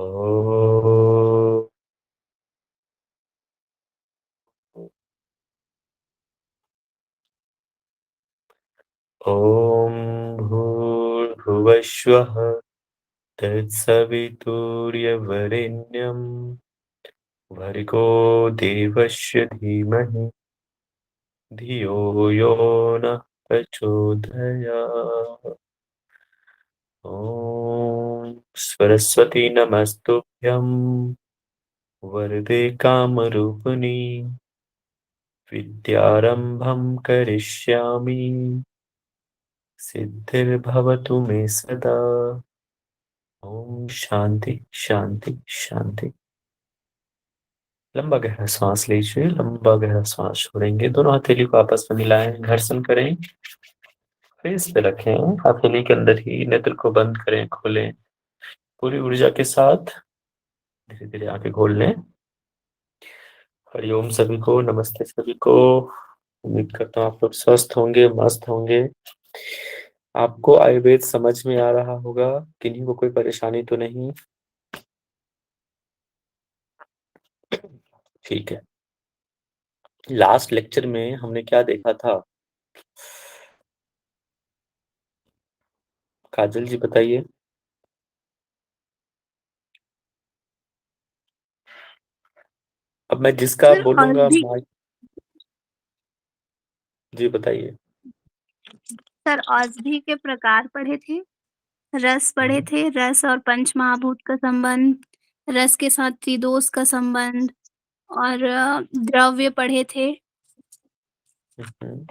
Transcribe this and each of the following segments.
ओ ॐ भूर्भुवस्वः तत्सवितुर्यवरेण्यं भर्गो देवस्य धीमहि धियो यो नः प्रचोदयात्। ॐ सरस्वती नमस्तुभ्यं वरदे कामरूपिणि विद्यारम्भं करिष्यामि सिद्धिर्भवतु मे सदा। ओम शांति शांति शांति। लंबा गहरा सांस लीजिए, लंबा गहरा सांस छोड़ेंगे। दोनों हथेली को आपस में मिलाएं, घर्षण करें, फेस पे रखें, हथेली के अंदर ही नेत्र को बंद करें, खोलें। पूरी ऊर्जा के साथ धीरे धीरे आंखें खोल लें। हरिओम सभी को, नमस्ते सभी को। उम्मीद करता हूँ आप लोग स्वस्थ होंगे, मस्त होंगे। आपको आयुर्वेद समझ में आ रहा होगा, किन्हीं को कोई परेशानी तो नहीं? ठीक है। लास्ट लेक्चर में हमने क्या देखा था? काजल जी बताइए। अब मैं जिसका सर बोलूंगा औषधि जी बताइए। सर औषधि के प्रकार पढ़े थे, रस पढ़े थे, रस और पंच महाभूत का संबंध, रस के साथ त्रिदोष का संबंध और द्रव्य पढ़े थे हम्म,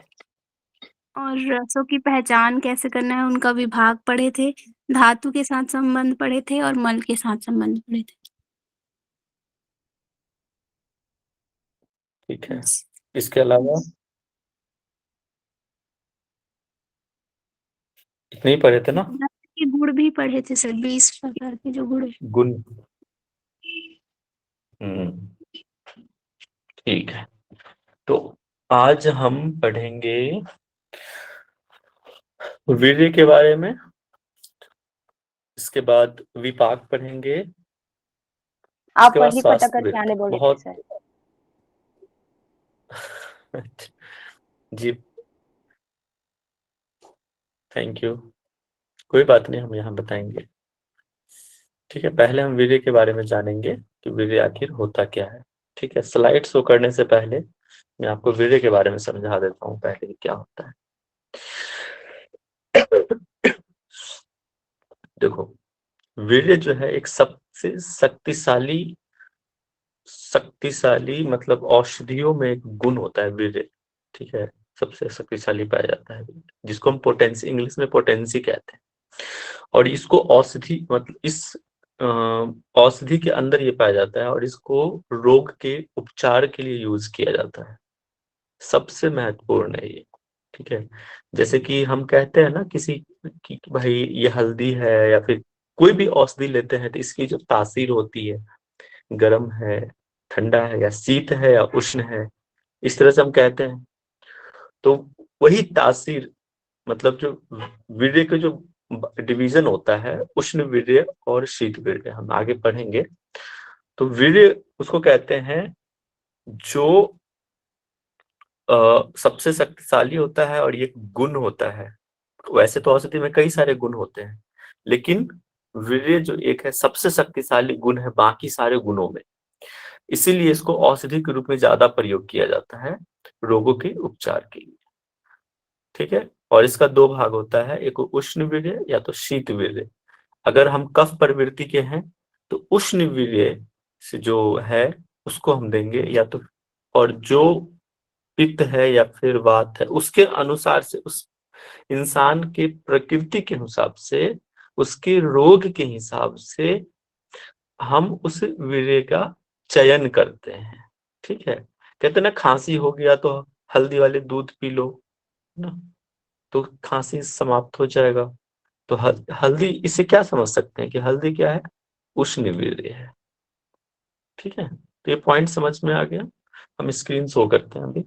और रसों की पहचान कैसे करना है उनका विभाग पढ़े थे, धातु के साथ संबंध पढ़े थे और मल के साथ संबंध पढ़े थे। ठीक है। इसके अलावा इतने ही पढ़े थे ना? रस के गुण भी पढ़े थे सर, 20 प्रकार के जो गुण है। गुण। हम्म, ठीक है। तो आज हम पढ़ेंगे वीर्य के बारे में। इसके बाद विपाक पढ़ेंगे। आप इसके बाद वही पता स्वास्थ्य करके वृत्त आने बोले थे बहुत सर। Ji, thank you. कोई बात नहीं, हम यहाँ बताएंगे। ठीक है, पहले हम वीर्य के बारे में जानेंगे कि वीर्य आखिर होता क्या है। ठीक है, स्लाइड शो करने से पहले मैं आपको वीर्य के बारे में समझा देता हूँ पहले कि क्या होता है। देखो, वीर्य जो है एक सबसे शक्तिशाली शक्तिशाली मतलब औषधियों में एक गुण होता है वीर्य। ठीक है, सबसे शक्तिशाली पाया जाता है, जिसको हम पोटेंसी, इंग्लिश में पोटेंसी कहते हैं। और इसको औषधि मतलब इस औषधि के अंदर ये पाया जाता है और इसको रोग के उपचार के लिए यूज किया जाता है। सबसे महत्वपूर्ण है ये। ठीक है, जैसे कि हम कहते हैं ना किसी की कि भाई ये हल्दी है, या फिर कोई भी औषधि लेते हैं तो इसकी जो तासीर होती है, गर्म है, ठंडा है, या शीत है, या उष्ण है, इस तरह से हम कहते हैं। तो वही तासीर मतलब जो वीर्य का जो डिवीजन होता है, उष्ण वीर्य और शीत वीर्य, हम आगे पढ़ेंगे। तो वीर्य उसको कहते हैं जो सबसे शक्तिशाली होता है और ये गुण होता है। वैसे तो औषधि में कई सारे गुण होते हैं, लेकिन वीर्य जो एक है सबसे शक्तिशाली गुण है बाकी सारे गुणों में। इसीलिए इसको औषधि के रूप में ज्यादा प्रयोग किया जाता है रोगों के उपचार के लिए। ठीक है, और इसका दो भाग होता है, एक उष्ण वीर्य या तो शीत वीर्य। अगर हम कफ प्रवृत्ति के हैं तो उष्ण वीर्य से जो है उसको हम देंगे, या तो और जो पित्त है या फिर वात है उसके अनुसार से, उस इंसान के प्रकृति के हिसाब से, उसके रोग के हिसाब से हम उस वीर्य का चयन करते हैं। ठीक है, कहते हैं ना खांसी हो गया तो हल्दी वाले दूध पी लो ना, तो खांसी समाप्त हो जाएगा। तो हल्दी, इससे क्या समझ सकते हैं कि हल्दी क्या है? उष्ण वीर्य है। ठीक है, तो ये पॉइंट समझ में आ गया। हम स्क्रीन शो करते हैं अभी।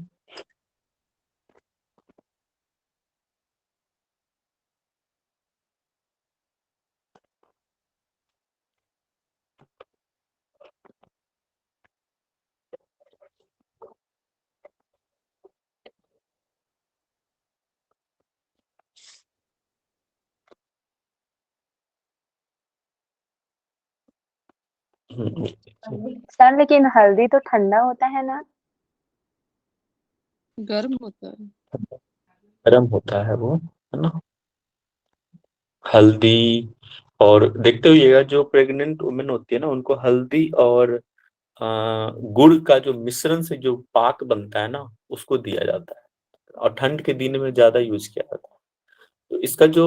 सर लेकिन हल्दी तो ठंडा होता है ना? गर्म होता है। गर्म होता है वो, है ना। हल्दी, और देखते हुइएगा जो प्रेग्नेंट वुमेन होती है ना, उनको हल्दी और गुड़ का जो मिश्रण से जो पाक बनता है ना, उसको दिया जाता है, और ठंड के दिन में ज्यादा यूज किया जाता है। तो इसका जो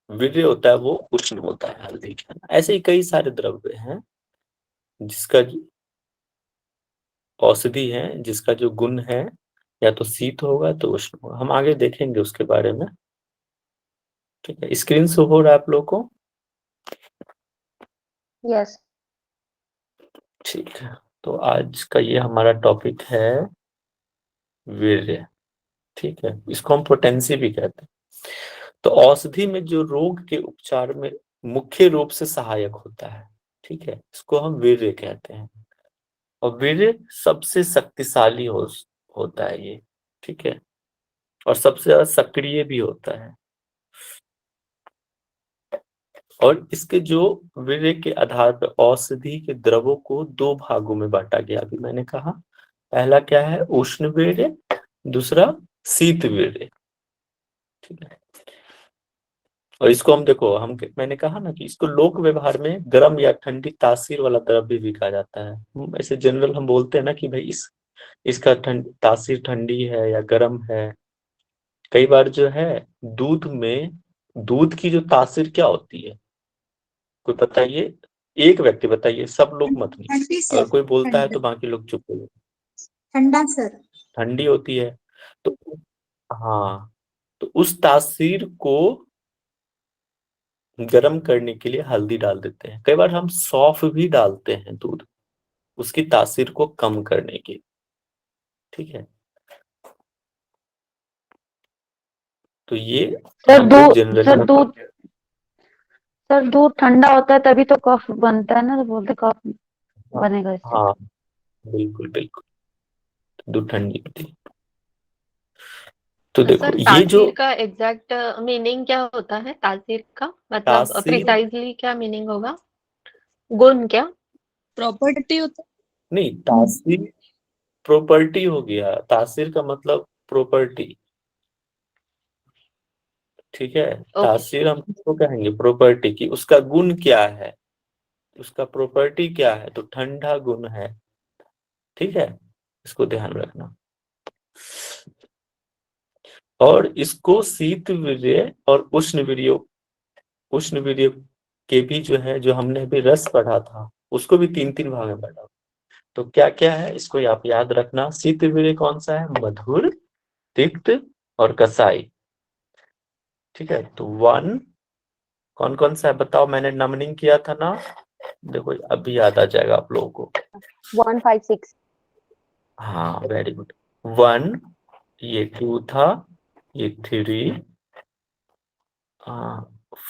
वीर्य होता है वो उष्ण होता है हल्दी का। ऐसे ही कई सारे द्रव्य हैं जिसका औषधि है, जिसका जो गुण है या तो शीत होगा तो उष्ण होगा। हम आगे देखेंगे उसके बारे में। ठीक है, स्क्रीन शो हो रहा है आप लोग को? यस। ठीक है, तो आज का ये हमारा टॉपिक है वीर्य। ठीक है, इसको हम पोटेंसी भी कहते हैं। तो औषधि में जो रोग के उपचार में मुख्य रूप से सहायक होता है, ठीक है, इसको हम वीर्य कहते हैं। और वीर्य सबसे शक्तिशाली होता है ये, ठीक है, और सबसे ज्यादा सक्रिय भी होता है। और इसके जो वीर्य के आधार पर औषधि के द्रवों को दो भागों में बांटा गया, अभी मैंने कहा। पहला क्या है? उष्ण वीर्य, दूसरा शीत वीर्य। ठीक है, और इसको हम देखो, मैंने कहा ना कि इसको लोक व्यवहार में गर्म या ठंडी तासीर वाला द्रव्य भी कहा जाता है। ऐसे जनरल हम बोलते हैं ना कि भाई इसका तासीर ठंडी है या गर्म है। कई बार जो है दूध में, दूध की जो तासीर क्या होती है, कोई बताइए? एक व्यक्ति बताइए, सब लोग मत नहीं। ठंडी अगर सर, कोई बोलता है ठंडा। तो बाकी लोग चुप हो जाए। ठंडा सर। ठंडी होती है। तो हाँ, तो उस तासीर को गर्म करने के लिए हल्दी डाल देते हैं। कई बार हम सौंफ भी डालते हैं दूध, उसकी तासीर को कम करने की। ठीक है, तो ये सर हम लोग दूध जनरली सर दूध ठंडा होता है तभी तो कफ बनता है ना, तो बोलते कफ बनेगा इससे। हाँ, बिल्कुल बिल्कुल, दूध ठंडी होती है। तो देखो सर ये जो तासीर का एग्जैक्ट मीनिंग क्या होता है? तासीर का मतलब तासीर, प्रिसाइजली क्या मीनिंग होगा? गुण क्या? प्रॉपर्टी होता नहीं, तासीर प्रॉपर्टी हो गया। तासीर का मतलब प्रॉपर्टी। ठीक है, ओके। तासीर हम किसको कहेंगे? प्रॉपर्टी की। उसका गुण क्या है, उसका प्रॉपर्टी क्या है? तो ठंडा गुण है। ठीक है, इसको ध्यान रखना। और इसको शीत वीर्य और उष्ण वीर्य के भी जो है, जो हमने अभी रस पढ़ा था, उसको भी तीन तीन भाग में पढ़ा। तो क्या क्या है इसको आप याद रखना। शीत वीर्य कौन सा है? मधुर, तिक्त और कसाई। ठीक है, तो वन कौन कौन सा है बताओ? मैंने नमनिंग किया था ना, देखो अभी याद आ जाएगा आप लोगों को। 156। हाँ, वेरी गुड। वन, ये टू था, ये थ्री,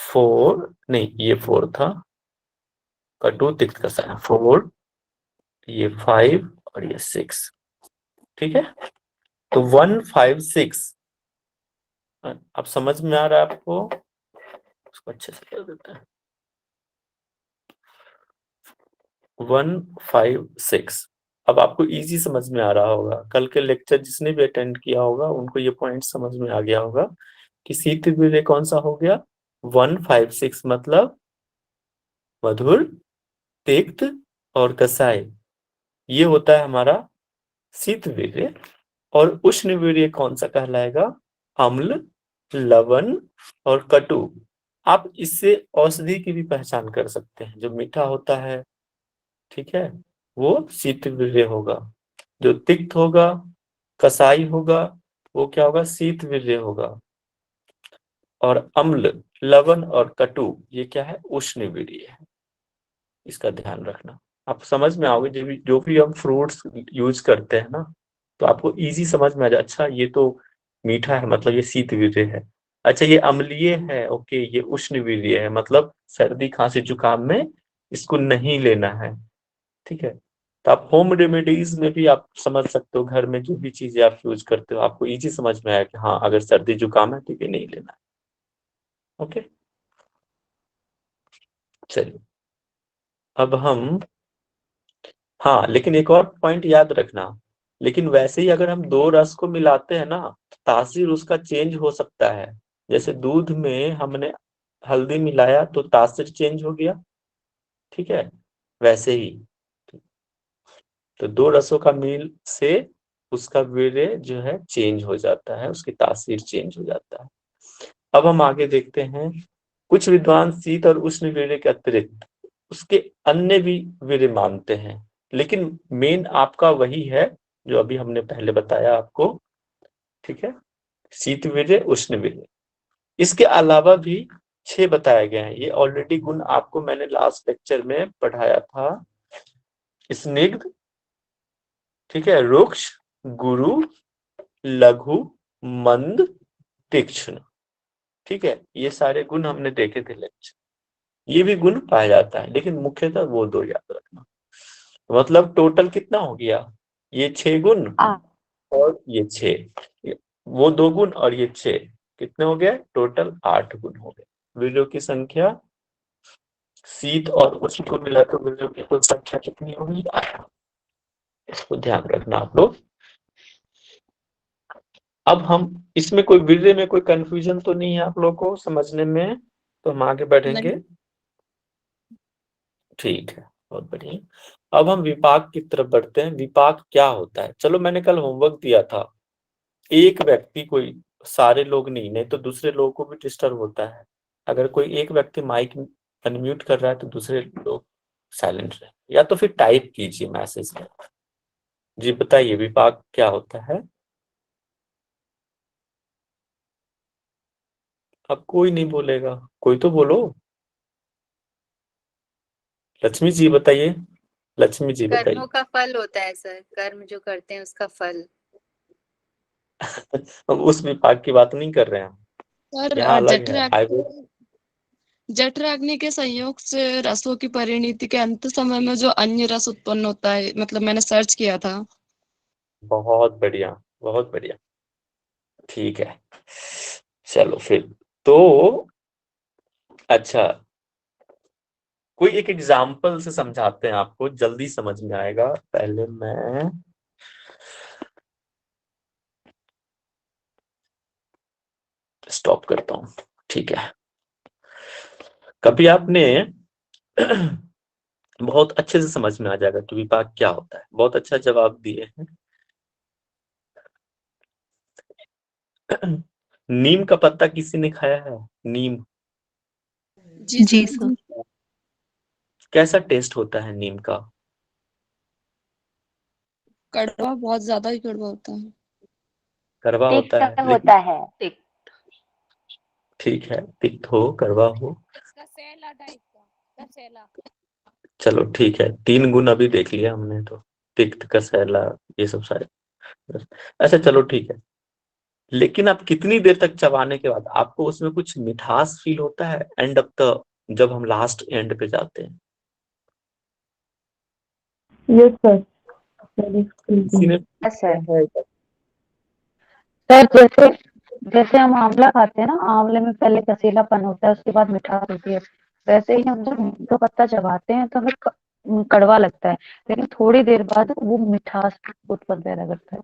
फोर, नहीं ये फोर था, कटु तिक्त कसाय, फोर, ये फाइव और ये सिक्स। ठीक है, तो 156 अब समझ में आ रहा है आपको? उसको अच्छे से कर देते हैं। 156 अब आपको इजी समझ में आ रहा होगा। कल के लेक्चर जिसने भी अटेंड किया होगा उनको ये पॉइंट समझ में आ गया होगा कि शीत वीर्य कौन सा हो गया। 156 मतलब मधुर, तिक्त और कसाय, ये होता है हमारा शीत वीर्य। और उष्ण वीर्य कौन सा कहलाएगा? अम्ल, लवण और कटु। आप इससे औषधि की भी पहचान कर सकते हैं। जो मीठा होता है, ठीक है, वो शीत वीर्य होगा। जो तिक्त होगा, कसाई होगा, वो क्या होगा? शीत वीर्य होगा। और अम्ल, लवण और कटु, ये क्या है? उष्ण वीर्य है। इसका ध्यान रखना, आप समझ में आओगे। जो भी हम फ्रूट्स यूज करते हैं ना, तो आपको इजी समझ में आ जाए। अच्छा ये तो मीठा है, मतलब ये शीत वीर्य है। अच्छा ये अम्लीय है, ओके, ये उष्ण वीर्य है, मतलब सर्दी खांसी जुकाम में इसको नहीं लेना है। ठीक है, तो आप होम रेमेडीज में भी आप समझ सकते हो। घर में जो भी चीजें आप यूज करते हो, आपको इजी समझ में आया कि हाँ अगर सर्दी जुकाम है तो ये नहीं लेना है। ओके, चलिए। अब हम, हाँ लेकिन एक और पॉइंट याद रखना, लेकिन वैसे ही अगर हम दो रस को मिलाते हैं ना, तासीर उसका चेंज हो सकता है। जैसे दूध में हमने हल्दी मिलाया तो तासीर चेंज हो गया, ठीक है, वैसे ही तो दो रसों का मिल से उसका वीर्य जो है चेंज हो जाता है, उसकी तासीर चेंज हो जाता है। अब हम आगे देखते हैं, कुछ विद्वान शीत और उष्ण वीर्य के अतिरिक्त उसके अन्य भी वीर्य मानते हैं, लेकिन मेन आपका वही है जो अभी हमने पहले बताया आपको, ठीक है, शीत वीर्य उष्ण वीर्य। इसके अलावा भी 6 बताए गए हैं, ये ऑलरेडी गुण आपको मैंने लास्ट लेक्चर में पढ़ाया था। स्निग्ध, ठीक है, रुक्ष, गुरु, लघु, मंद, तीक्ष्ण, ठीक है, ये सारे गुण हमने देखे थे लेक्चर। ये भी गुण पाया जाता है, लेकिन मुख्यतः वो दो याद रखना। मतलब टोटल कितना हो गया, ये 6 गुण और ये 6, वो 2 गुण और ये 6, कितने हो गए, टोटल 8 गुण हो गए। वीर्यों की संख्या शीत और उष्ण को मिला तो वीर्यों की कुल संख्या कितनी होगी, 8। इसको ध्यान रखना आप लोग। अब हम इसमें कोई वीर्य में कोई कंफ्यूजन तो नहीं है आप लोग को समझने में, तो हम आगे बढ़ेंगे। नहीं। ठीक है, बहुत बढ़िया। अब हम विपाक की तरफ बढ़ते हैं। विपाक क्या होता है, चलो मैंने कल होमवर्क दिया था, एक व्यक्ति, कोई सारे लोग नहीं, नहीं तो दूसरे लोगों को भी डिस्टर्ब होता है। अगर कोई एक व्यक्ति माइक अनम्यूट कर रहा है तो दूसरे लोग साइलेंट रहे, या तो फिर टाइप कीजिए मैसेज में। जी बताइए, विपाक क्या होता है। अब कोई नहीं बोलेगा, कोई तो बोलो। लक्ष्मी जी बताइए, लक्ष्मी जी बताइए। कर्मों का फल होता है सर, कर्म जो करते हैं उसका फल। हम उस विपाक की बात नहीं कर रहे हैं, सर यहाँ अलग है। जठराग्नि के संयोग से रसों की परिणति के अंत समय में जो अन्य रस उत्पन्न होता है, मतलब मैंने सर्च किया था। बहुत बढ़िया, बहुत बढ़िया, ठीक है। चलो फिर तो, अच्छा कोई एक एग्जाम्पल से समझाते हैं आपको, जल्दी समझ में आएगा। पहले मैं स्टॉप करता हूं, ठीक है। कभी आपने बहुत अच्छे से समझ में आ जाएगा कि विपाक क्या होता है, बहुत अच्छा जवाब दिए हैं। नीम का पत्ता किसी ने खाया है, नीम, जी सर। कैसा टेस्ट होता है नीम का, कड़वा, बहुत ज्यादा ही कड़वा होता है। कड़वा होता है, लेकिन होता है। ठीक है, तिक्त हो कड़वा हो, कसेला टाइप का, कसेला। चलो ठीक है, 3 गुण अभी देख लिया हमने तो, तिक्त, कसैला, ये सब सारे। अच्छा चलो ठीक है, लेकिन आप कितनी देर तक चबाने के बाद आपको उसमें कुछ मिठास फील होता है एंड ऑफ द, जब हम लास्ट एंड पे जाते हैं। Yes sir. किसी ने सर है? सर जैसे जैसे हम आंवला खाते हैं ना, आंवले में पहले कसीलापन होता है, उसके बाद मिठास होती है। वैसे ही हम जब नीम का पत्ता चबाते हैं तो हमें कड़वा लगता है, लेकिन थोड़ी देर बाद वो मिठास उत्पन्न पैदा करता है।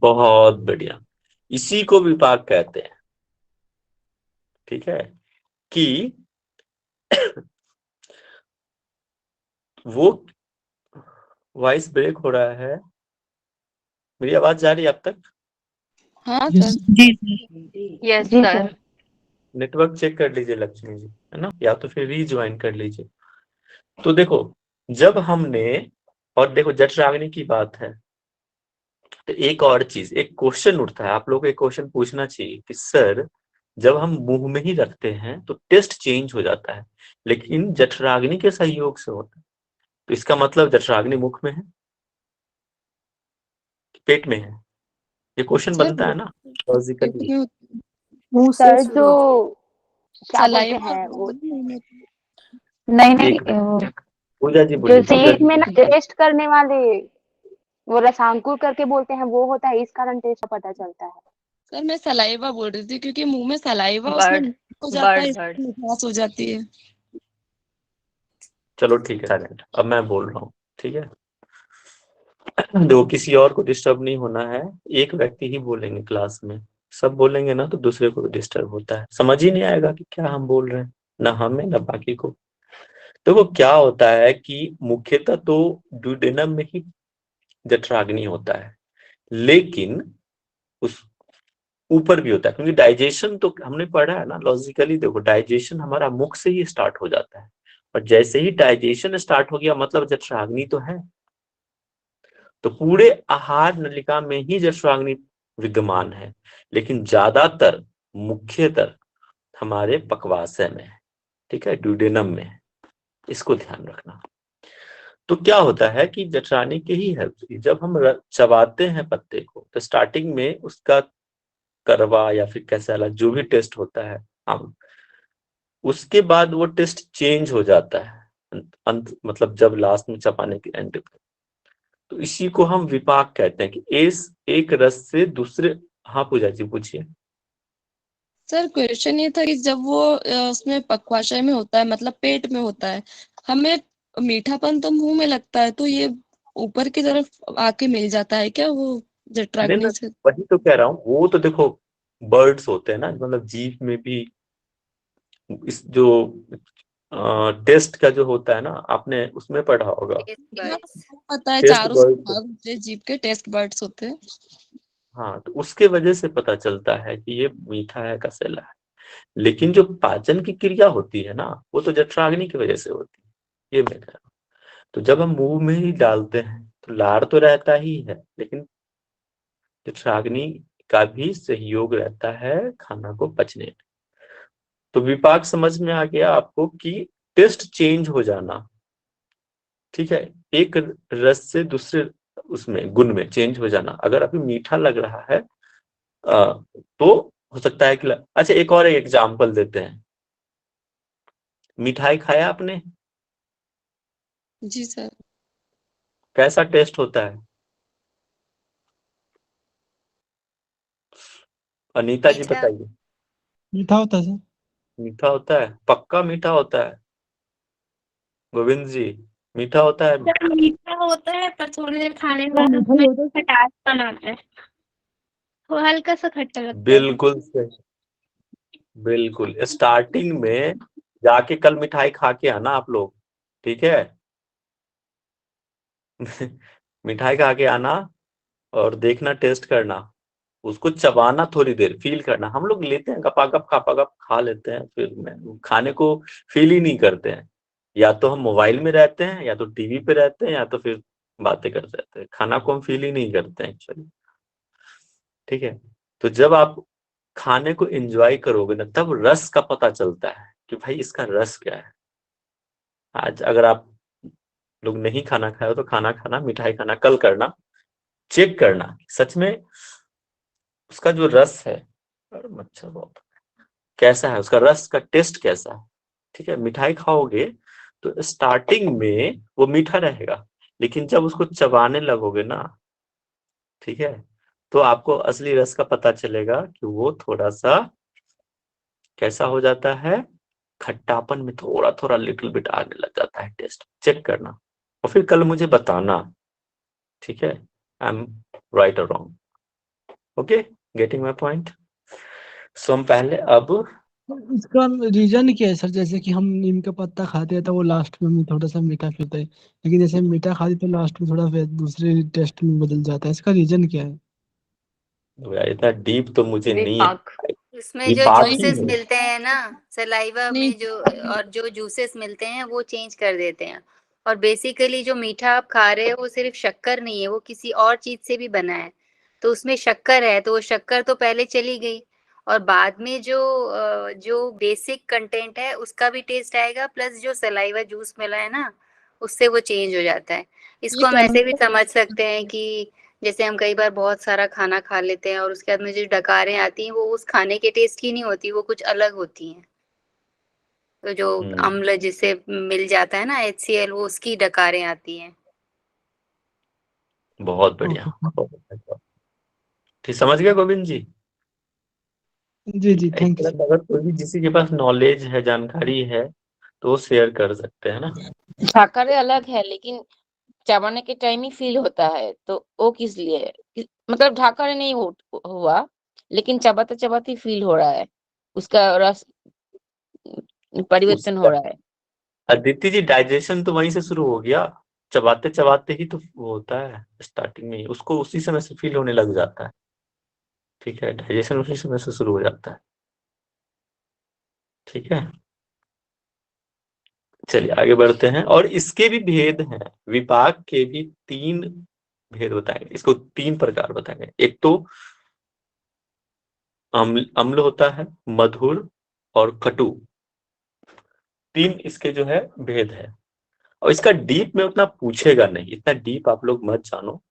बहुत बढ़िया, इसी को विपाक कहते हैं, ठीक है, कि वो वॉइस ब्रेक हो रहा है, मेरी आवाज जा रही है अब तक। हाँ सर। यस जी सर। सर। नेटवर्क चेक कर लीजिए लक्ष्मी जी, है ना, या तो फिर रीज्वाइन कर लीजिए। तो देखो, जब हमने, और देखो जठराग्नि की बात है, तो एक और चीज, एक क्वेश्चन उठता है, आप लोग को एक क्वेश्चन पूछना चाहिए कि सर जब हम मुंह में ही रखते हैं तो टेस्ट चेंज हो जाता है, लेकिन जठराग्नि के सहयोग से होता है, तो इसका मतलब जठराग्नि मुख में है कि पेट में है, ये क्वेश्चन सर बनता है ना पेट लॉजिकली। में मुंह से सर जो क्या बोलते सलाइवा हैं वो, में। नहीं नहीं एक मिनट, पूजा जी जो बोलिए, पूजा पेट जी। में ना टेस्ट करने वाले, वो रसांकुर करके बोलते हैं, वो होता है, इस कारण टेस्ट पता चलता है। सर मैं सलाइवा बोल रही थी, क्योंकि मुंह में सलाइवा उसमें बर्ड हो जाता है, बर्ड बर्ड। इसमें मिठास हो जाती है। चलो ठीक है, साइलेंट। अब मैं बोल रहा हूँ, ठीक है। देखो, किसी और को डिस्टर्ब नहीं होना है, एक व्यक्ति ही बोलेंगे क्लास में। सब बोलेंगे ना तो दूसरे को डिस्टर्ब होता है, समझ ही नहीं आएगा कि क्या हम बोल रहे हैं, ना हमें ना बाकी को। देखो क्या होता है कि मुख्यतः तो ड्यूडेनम में ही जठराग्नि होता है, लेकिन उस ऊपर भी होता है, क्योंकि डाइजेशन तो हमने पढ़ा है ना लॉजिकली। देखो, डाइजेशन हमारा मुख से ही स्टार्ट हो जाता है, और जैसे ही डाइजेशन स्टार्ट हो गया मतलब जठराग्नि तो है। तो पूरे आहार नलिका में ही जठराग्नि विद्यमान है, लेकिन ज्यादातर मुख्यतर हमारे पक्वाशय में है, ठीक है, ड्यूडेनम में है। इसको ध्यान रखना। तो क्या होता है कि जठराग्नि के ही है, जब हम चबाते हैं पत्ते को तो स्टार्टिंग में उसका करवा या फिर कैसा वाला जो भी टेस्ट होता है हम, उसके बाद वो टेस्ट चेंज हो जाता है अंत मतलब जब लास्ट में चबाने के एंड पे। तो इसी को हम विपाक कहते हैं कि एक रस से दूसरे। हाँ पूजा जी पूछिए। सर क्वेश्चन ये था कि जब वो उसमें पक्वाशय में होता है, मतलब पेट में होता है, हमें मीठापन तो मुंह में लगता है, तो ये ऊपर की तरफ आके मिल जाता है क्या वो नहीं जठराग्नि मैं से? वही तो कह रहा हूँ, वो तो देखो बर्ड्स होते हैं ना, मतलब जीभ में भी इस जो टेस्ट का जो होता है ना, आपने उसमें पढ़ा होगा। टेस्ट हाँ, बड्स। वो पता है, टेस्ट चारों से बर्ड, भाग होते हैं, जीभ के टेस्ट बर्ड्स होते हैं। हाँ, तो उसके वजह से पता चलता है कि ये मीठा है कसैला है। लेकिन जो पाचन की क्रिया होती है ना, वो तो जठराग्नि की वजह से होती है, ये मैं कह रहा हूँ। तो जब हम मुंह में ही डालते हैं तो लार तो रहता ही है, लेकिन जठराग्नि का भी सहयोग रहता है खाना को पचने में। तो विपाक समझ में आ गया आपको कि टेस्ट चेंज हो जाना, ठीक है, एक रस से दूसरे उसमें गुण में चेंज हो जाना। अगर अभी मीठा लग रहा है तो हो सकता है कि अच्छा, एक और एग्जांपल देते हैं। मिठाई खाया आपने, जी सर। कैसा टेस्ट होता है? अनीता जी मीठा। बताइए। मीठा होता है सर। मीठा होता है, पक्का मीठा होता है। गोविंद जी, मीठा होता है। सर मीठा होता है पर थोड़ी देर खाने के हाँ बाद मीठा ही उसमें होता है सर। खटासपन आता है, वो हल्का सा खट्टा लगता है। बिल्कुल सही, बिल्कुल। स्टार्टिंग में जाके कल मिठाई खा के आना आप लोग, ठीक है। मिठाई खा के आना और देखना, टेस्ट करना, उसको चबाना, थोड़ी देर फील करना। हम लोग लेते हैं गपागप खपागप खा लेते हैं, फिर खाने को फील ही नहीं करते हैं। या तो हम मोबाइल में रहते हैं, या तो टीवी पे रहते हैं, या तो फिर बातें करते रहते हैं। खाना को हम फील ही नहीं करते हैं एक्चुअली, ठीक है। तो जब आप खाने को एंजॉय करोगे ना, तब रस का पता चलता है कि भाई इसका रस क्या है। आज अगर आप लोग नहीं खाना खाए हो तो खाना खाना, मिठाई खाना कल करना, चेक करना सच में उसका जो रस है, और मच्छर बहुत, कैसा है उसका रस का टेस्ट कैसा है, ठीक है। मिठाई खाओगे तो स्टार्टिंग में वो मीठा रहेगा, लेकिन जब उसको चबाने लगोगे ना, ठीक है, तो आपको असली रस का पता चलेगा कि वो थोड़ा सा कैसा हो जाता है, खट्टापन में थोड़ा थोड़ा लिटिल बिट आने लग जाता है। टेस्ट चेक करना और फिर कल मुझे बताना, ठीक है। आई एम राइट और wrong, okay, getting my point. So हम पहले अब इसका रीजन क्या है सर? जैसे कि हम नीम का पत्ता खाते हैं तो वो लास्ट में थोड़ा सा मीठा होता है, लेकिन जैसे हम मीठा खाते तो लास्ट में थोड़ा दूसरे टेस्ट में बदल जाता है। इसका रीजन क्या है? यार इतना डीप तो मुझे नहीं है, विपाक। उसमें ये जो बात ही जूसेस है। मिलते हैं ना, सलाइवा नहीं, में जो, और जो जूसेस मिलते हैं वो चेंज कर देते हैं। और बेसिकली जो मीठा आप खा रहे हो वो सिर्फ शक्कर नहीं है, वो किसी और चीज से भी बना है। तो उसमें शक्कर है, तो वो शक्कर तो पहले चली गई, और बाद में जो बेसिक कंटेंट है उसका भी टेस्ट आएगा, प्लस जो सलाइवा जूस मिला है ना, उससे वो चेंज हो जाता है। ये इसको हम ऐसे भी कंटेंट समझ सकते हैं कि जैसे हम कई बार बहुत सारा खाना खा लेते हैं और उसके बाद में जो डकारें आती हैं वो उस खाने के टेस्ट की नहीं होती, वो कुछ अलग होती हैं। तो जो अम्ल जिसे मिल जाता है ना, HCl, वो उसकी डकारें आती हैं। बहुत बढ़िया, ओके। बहुत बढ़िया। ठीक, समझ गया गोविंद जी। जी जी, इस थैंक यू तरह सर। का अगर कोई भी किसी के पास नॉलेज है, जानकारी है, तो वो शेयर कर सकते हैं ना। ढाकरे अलग है लेकिन चबाने के टाइम ही फील होता है, तो वो किस लिए है? मतलब ढाकरे नहीं हुआ लेकिन चबाते चबाते फील हो रहा है, उसका रस परिवर्तन हो उसका रहा है। अदिति जी डाइजेशन तो वहीं से शुरू हो गया, चबाते चबाते ही तो वो होता है स्टार्टिंग में ही, उसको उसी समय से फील होने लग जाता है। ठीक है, डाइजेशन उसी समय से शुरू हो जाता है। ठीक है, चलिए आगे बढ़ते हैं। और इसके भी भेद हैं, विपाक के भी 3 भेद बताएंगे, इसको 3 प्रकार बताएंगे। एक तो अम्ल अम्ल होता है, मधुर और कटु, 3 इसके जो है भेद है। और इसका डीप में उतना पूछेगा नहीं, इतना डीप आप लोग मत जानो,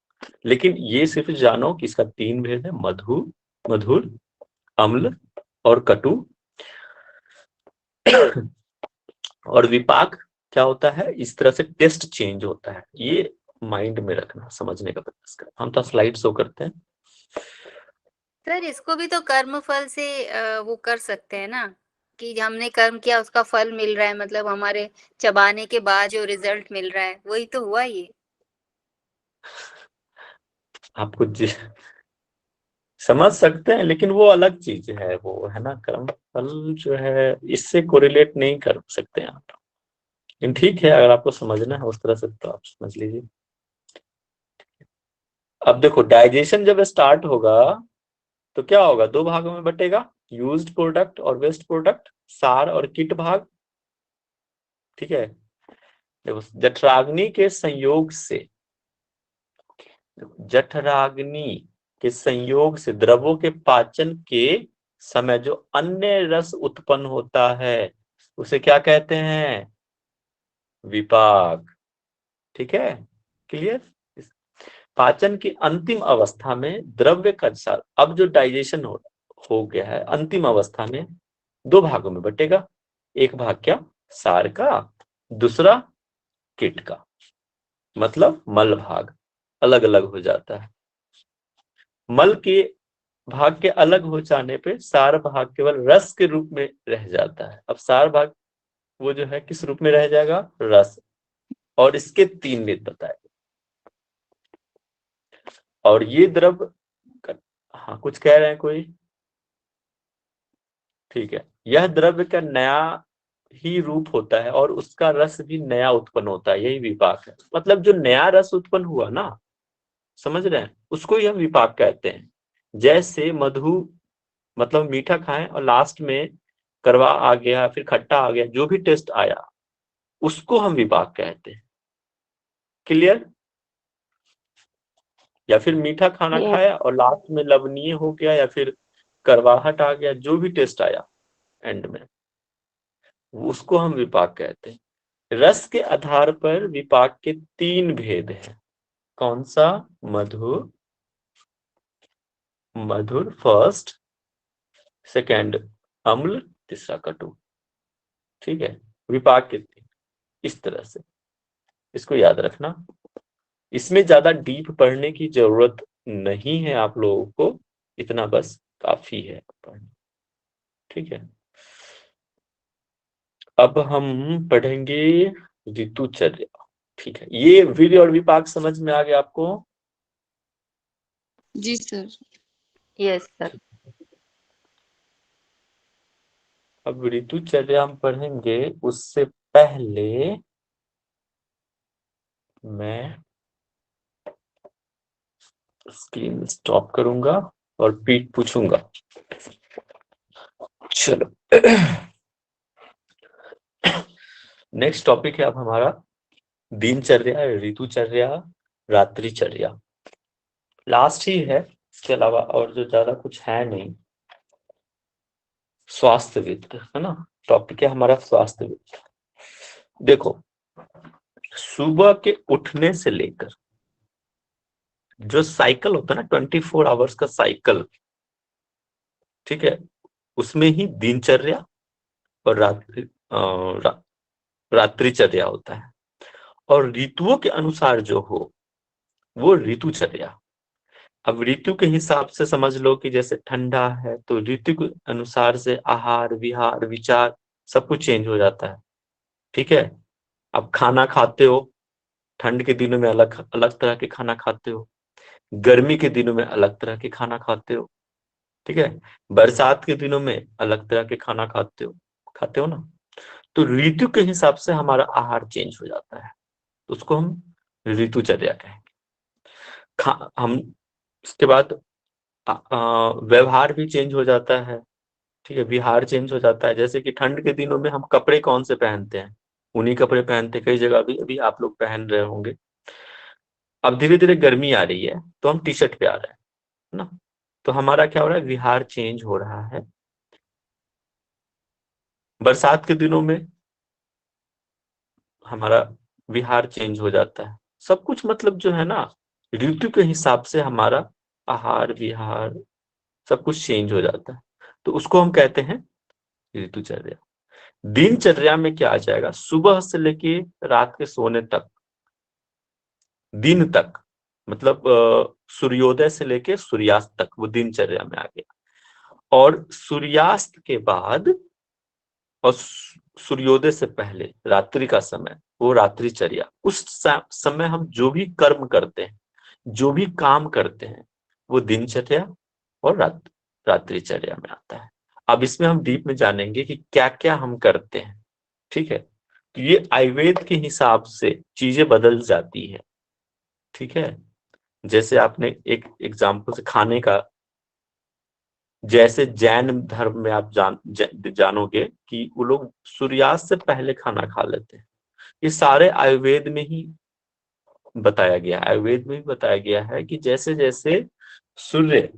लेकिन ये सिर्फ जानो कि इसका 3 भेद है, मधुर, अम्ल और कटु। और विपाक क्या होता है, इस तरह से टेस्ट चेंज होता है, ये माइंड में रखना, समझने का प्रयास कर। हम तो स्लाइड शो करते हैं। सर इसको भी तो कर्म फल से वो कर सकते हैं ना, कि हमने कर्म किया उसका फल मिल रहा है, मतलब हमारे चबाने के बाद जो रिजल्ट मिल रहा है वही तो हुआ ये। आपको समझ सकते हैं, लेकिन वो अलग चीज है, वो है ना, कर्म फल जो है इससे कोरिलेट नहीं कर सकते हैं आप। लेकिन ठीक है, अगर आपको समझना है उस तरह से तो आप समझ लीजिए। अब देखो, डाइजेशन जब स्टार्ट होगा तो क्या होगा, 2 भागों में बटेगा, यूज्ड प्रोडक्ट और वेस्ट प्रोडक्ट, सार और कीट भाग। ठीक है, देखो जठराग्नि के संयोग से, जठराग्नि के संयोग से द्रवों के पाचन के समय जो अन्य रस उत्पन्न होता है उसे क्या कहते हैं, विपाक। ठीक है, क्लियर। पाचन की अंतिम अवस्था में द्रव्य का सार, अब जो डाइजेशन हो गया है, अंतिम अवस्था में 2 भागों में बटेगा, एक भाग क्या, सार का, दूसरा कीट का, मतलब मल भाग अलग अलग हो जाता है। मल के भाग के अलग हो जाने पे सार भाग केवल रस के रूप में रह जाता है। अब सार भाग वो जो है किस रूप में रह जाएगा, रस। और इसके 3 भेद बताए। और ये द्रव, हाँ कुछ कह रहे हैं कोई, ठीक है, यह द्रव्य का नया ही रूप होता है और उसका रस भी नया उत्पन्न होता है, यही विपाक है। मतलब जो नया रस उत्पन्न हुआ ना, समझ रहे हैं, उसको यह विपाक कहते हैं। जैसे मधु, मतलब मीठा खाएं और लास्ट में कड़वा आ गया, फिर खट्टा आ गया, जो भी टेस्ट आया उसको हम विपाक कहते हैं। क्लियर। या फिर मीठा खाना ये खाया और लास्ट में लवणीय हो गया या फिर करवाहट आ गया, जो भी टेस्ट आया एंड में, उसको हम विपाक कहते हैं। रस के आधार पर विपाक के 3 भेद हैं। कौन सा, मधुर फर्स्ट, सेकंड अम्ल, तीसरा कटु। ठीक है, विपाक के 3 इस तरह से, इसको याद रखना। इसमें ज्यादा डीप पढ़ने की जरूरत नहीं है आप लोगों को, इतना बस काफी है पढ़ना। ठीक है, अब हम पढ़ेंगे ऋतुचर्या। ठीक है, ये वीर्य और विपाक समझ में आ गया आपको। जी सर। Yes sir. अब ऋतुचर्या हम पढ़ेंगे, उससे पहले मैं स्क्रीन स्टॉप करूंगा और पीठ पूछूंगा। चलो नेक्स्ट टॉपिक है अब हमारा दिनचर्या, ऋतुचर्या, रात्रिचर्या। लास्ट ही है, इसके अलावा और जो ज्यादा कुछ है नहीं। स्वास्थ्यविद है ना, टॉपिक है हमारा स्वास्थ्यविद। देखो, सुबह के उठने से लेकर जो साइकिल होता है ना, 24 आवर्स का साइकिल, ठीक है, उसमें ही दिनचर्या और रात्रिचर्या होता है। और ऋतुओं के अनुसार जो हो वो ऋतुचर्या। अब ऋतु के हिसाब से समझ लो कि जैसे ठंडा है तो ऋतु के अनुसार से आहार, विहार, विचार सब कुछ चेंज हो जाता है। ठीक है। अब खाना खाते हो, ठंड के दिनों में अलग अलग तरह के खाना खाते हो, गर्मी के दिनों में अलग तरह के खाना खाते हो, ठीक है, बरसात के दिनों में अलग तरह के खाना खाते हो ना। तो ऋतु के हिसाब से हमारा आहार चेंज हो जाता है, तो उसको हम ऋतुचर्या कहेंगे। हम इसके बाद व्यवहार भी चेंज हो जाता है, ठीक है, विहार चेंज हो जाता है। जैसे कि ठंड के दिनों में हम कपड़े कौन से पहनते हैं, ऊनी कपड़े पहनते हैं, कई जगह भी अभी आप लोग पहन रहे होंगे। अब धीरे धीरे गर्मी आ रही है तो हम टी शर्ट पे आ रहे हैं ना, तो हमारा क्या हो रहा है, विहार चेंज हो रहा है। बरसात के दिनों में हमारा विहार चेंज हो जाता है। सब कुछ मतलब जो है ना, ऋतु के हिसाब से हमारा आहार विहार सब कुछ चेंज हो जाता है, तो उसको हम कहते हैं ऋतुचर्या। दिनचर्या में क्या आ जाएगा, सुबह से लेके रात के सोने तक, दिन तक, मतलब सूर्योदय से लेके सूर्यास्त तक वो दिनचर्या में आ गया। और सूर्यास्त के बाद और सूर्योदय से पहले रात्रि का समय, वो रात्रिचर्या। उस समय हम जो भी कर्म करते हैं, जो भी काम करते हैं, वो दिनचर्या और रात्रिचर्या में आता है। अब इसमें हम डीप में जानेंगे कि क्या क्या हम करते हैं, ठीक है। तो ये आयुर्वेद के हिसाब से चीजें बदल जाती है, ठीक है। जैसे आपने एक एग्जाम्पल से खाने का, जैसे जैन धर्म में आप जानोगे कि वो लोग सूर्यास्त से पहले खाना खा लेते हैं। ये सारे आयुर्वेद में ही बताया गया है। आयुर्वेद में भी बताया गया है कि जैसे जैसे सूर्य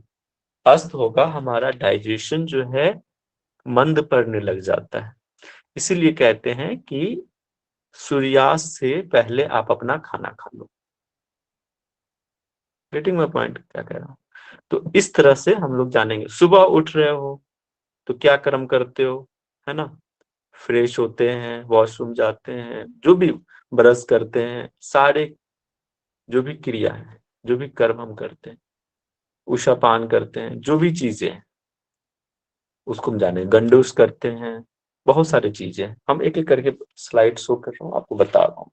अस्त होगा, हमारा डाइजेशन जो है मंद पड़ने लग जाता है। इसीलिए कहते हैं कि सूर्यास्त से पहले आप अपना खाना खा लो। गेटिंग माय पॉइंट क्या कह रहा हूँ? तो इस तरह से हम लोग जानेंगे। सुबह उठ रहे हो तो क्या कर्म करते हो, है ना, फ्रेश होते हैं, वॉशरूम जाते हैं, जो भी ब्रश करते हैं, सारे जो भी क्रिया है, जो भी कर्म हम करते हैं, उषा पान करते हैं, जो भी चीजें हैं उसको हम जाने, गंडूस करते हैं, बहुत सारी चीजें हैं। हम एक एक करके स्लाइड शो कर रहा हूँ, आपको बता रहा हूँ।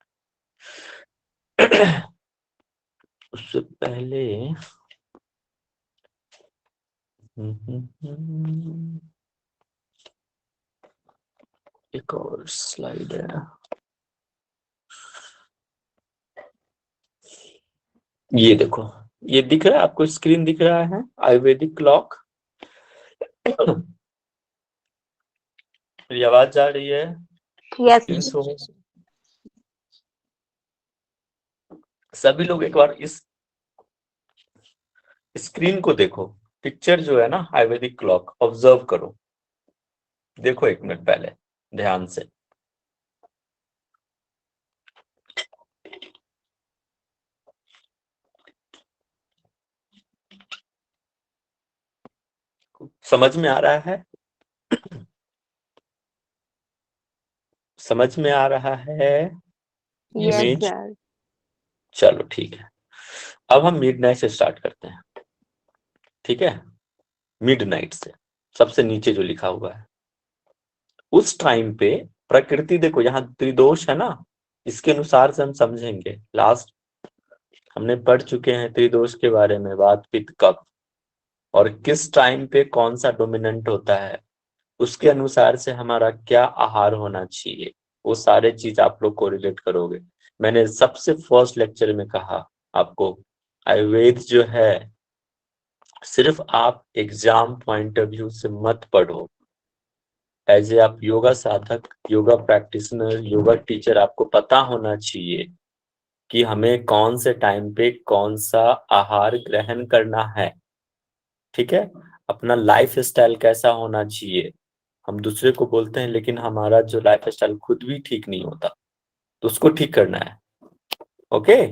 उससे पहले एक और स्लाइड है, ये देखो, ये दिख रहा है आपको, स्क्रीन दिख रहा है, आयुर्वेदिक क्लॉक। मेरी आवाज जा रही है? स्क्रीन शो सभी लोग एक बार इस स्क्रीन को देखो, पिक्चर जो है ना आयुर्वेदिक क्लॉक, ऑब्जर्व करो, देखो 1 मिनट पहले ध्यान से। समझ में आ रहा है? समझ में आ रहा है इमेज? चलो ठीक है। अब हम मिडनाइट से स्टार्ट करते हैं, ठीक है। मिडनाइट से सबसे नीचे जो लिखा हुआ है, उस टाइम पे प्रकृति, देखो यहाँ त्रिदोष है ना, इसके अनुसार से हम समझेंगे। लास्ट हमने पढ़ चुके हैं त्रिदोष के बारे में, वात पित्त कफ, और किस टाइम पे कौन सा डोमिनेंट होता है, उसके अनुसार से हमारा क्या आहार होना चाहिए, वो सारे चीज आप लोग को रिलेट करोगे। मैंने सबसे फर्स्ट लेक्चर में कहा आपको, आयुर्वेद जो है सिर्फ आप एग्जाम पॉइंट ऑफ व्यू से मत पढ़ो। एज ए आप योगा साधक, योगा प्रैक्टिशनर, योगा टीचर, आपको पता होना चाहिए कि हमें कौन से टाइम पे कौन सा आहार ग्रहण करना है, ठीक है। अपना लाइफ स्टाइल कैसा होना चाहिए। हम दूसरे को बोलते हैं लेकिन हमारा जो लाइफ स्टाइल खुद भी ठीक नहीं होता, तो उसको ठीक करना है। ओके,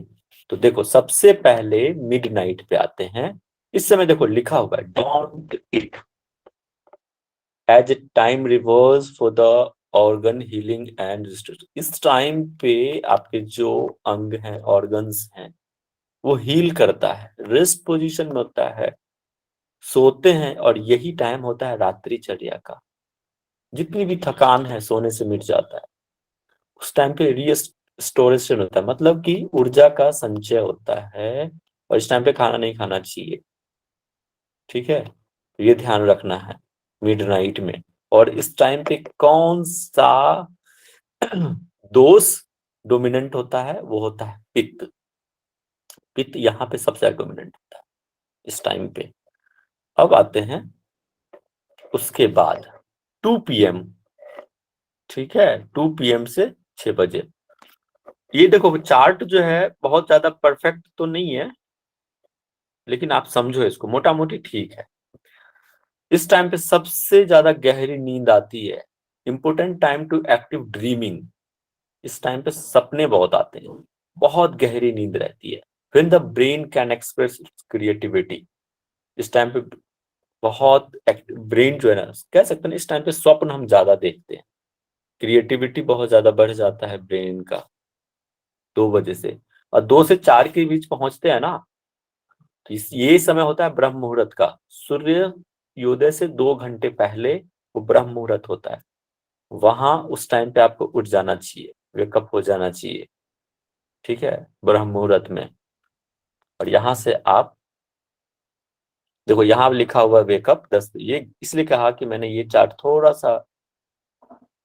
तो देखो सबसे पहले मिडनाइट पे आते हैं। इस समय देखो लिखा हुआ है, don't eat as a time reverse for the organ healing and restoration. इस टाइम पे आपके जो अंग हैं, ऑर्गन्स हैं, वो हील करता है, रेस्ट पोजीशन में होता है, सोते हैं, और यही टाइम होता है रात्रिचर्या का। जितनी भी थकान है सोने से मिट जाता है। उस टाइम पे रीस्टोरेशन होता है, मतलब कि ऊर्जा का संचय होता है, और इस टाइम पे खाना नहीं खाना चाहिए। ठीक है, तो ये ध्यान रखना है मिडनाइट में। और इस टाइम पे कौन सा दोष डोमिनेंट होता है? वो होता है पित्त। पित्त यहाँ पे सबसे ज्यादा डोमिनेंट होता है इस टाइम पे। अब आते हैं उसके बाद 2 PM। ठीक है, 2 PM से 6 बजे। ये देखो चार्ट जो है बहुत ज्यादा परफेक्ट तो नहीं है, लेकिन आप समझो इसको, मोटा मोटी ठीक है। इस टाइम पे सबसे ज्यादा गहरी नींद आती है। Important time to active dreaming. इस टाइम पे सपने बहुत आते हैं, बहुत गहरी नींद रहती है। When the brain can express creativity. इस टाइम पे बहुत ब्रेन जो है ना, कह सकते हैं इस टाइम पे स्वप्न हम ज्यादा देखते हैं, क्रिएटिविटी बहुत ज्यादा बढ़ जाता है ब्रेन का 2 बजे से। और 2 से 4 के बीच पहुंचते हैं ना, तो ये समय होता है ब्रह्म मुहूर्त का। सूर्योदय से 2 घंटे पहले वो ब्रह्म मुहूर्त होता है। वहां उस टाइम पे आपको उठ जाना चाहिए, वेकअप हो जाना चाहिए। ठीक है, ब्रह्म मुहूर्त में। और यहां से आप देखो, यहां लिखा हुआ वेकअप 10। ये इसलिए कहा कि मैंने ये चार्ट थोड़ा सा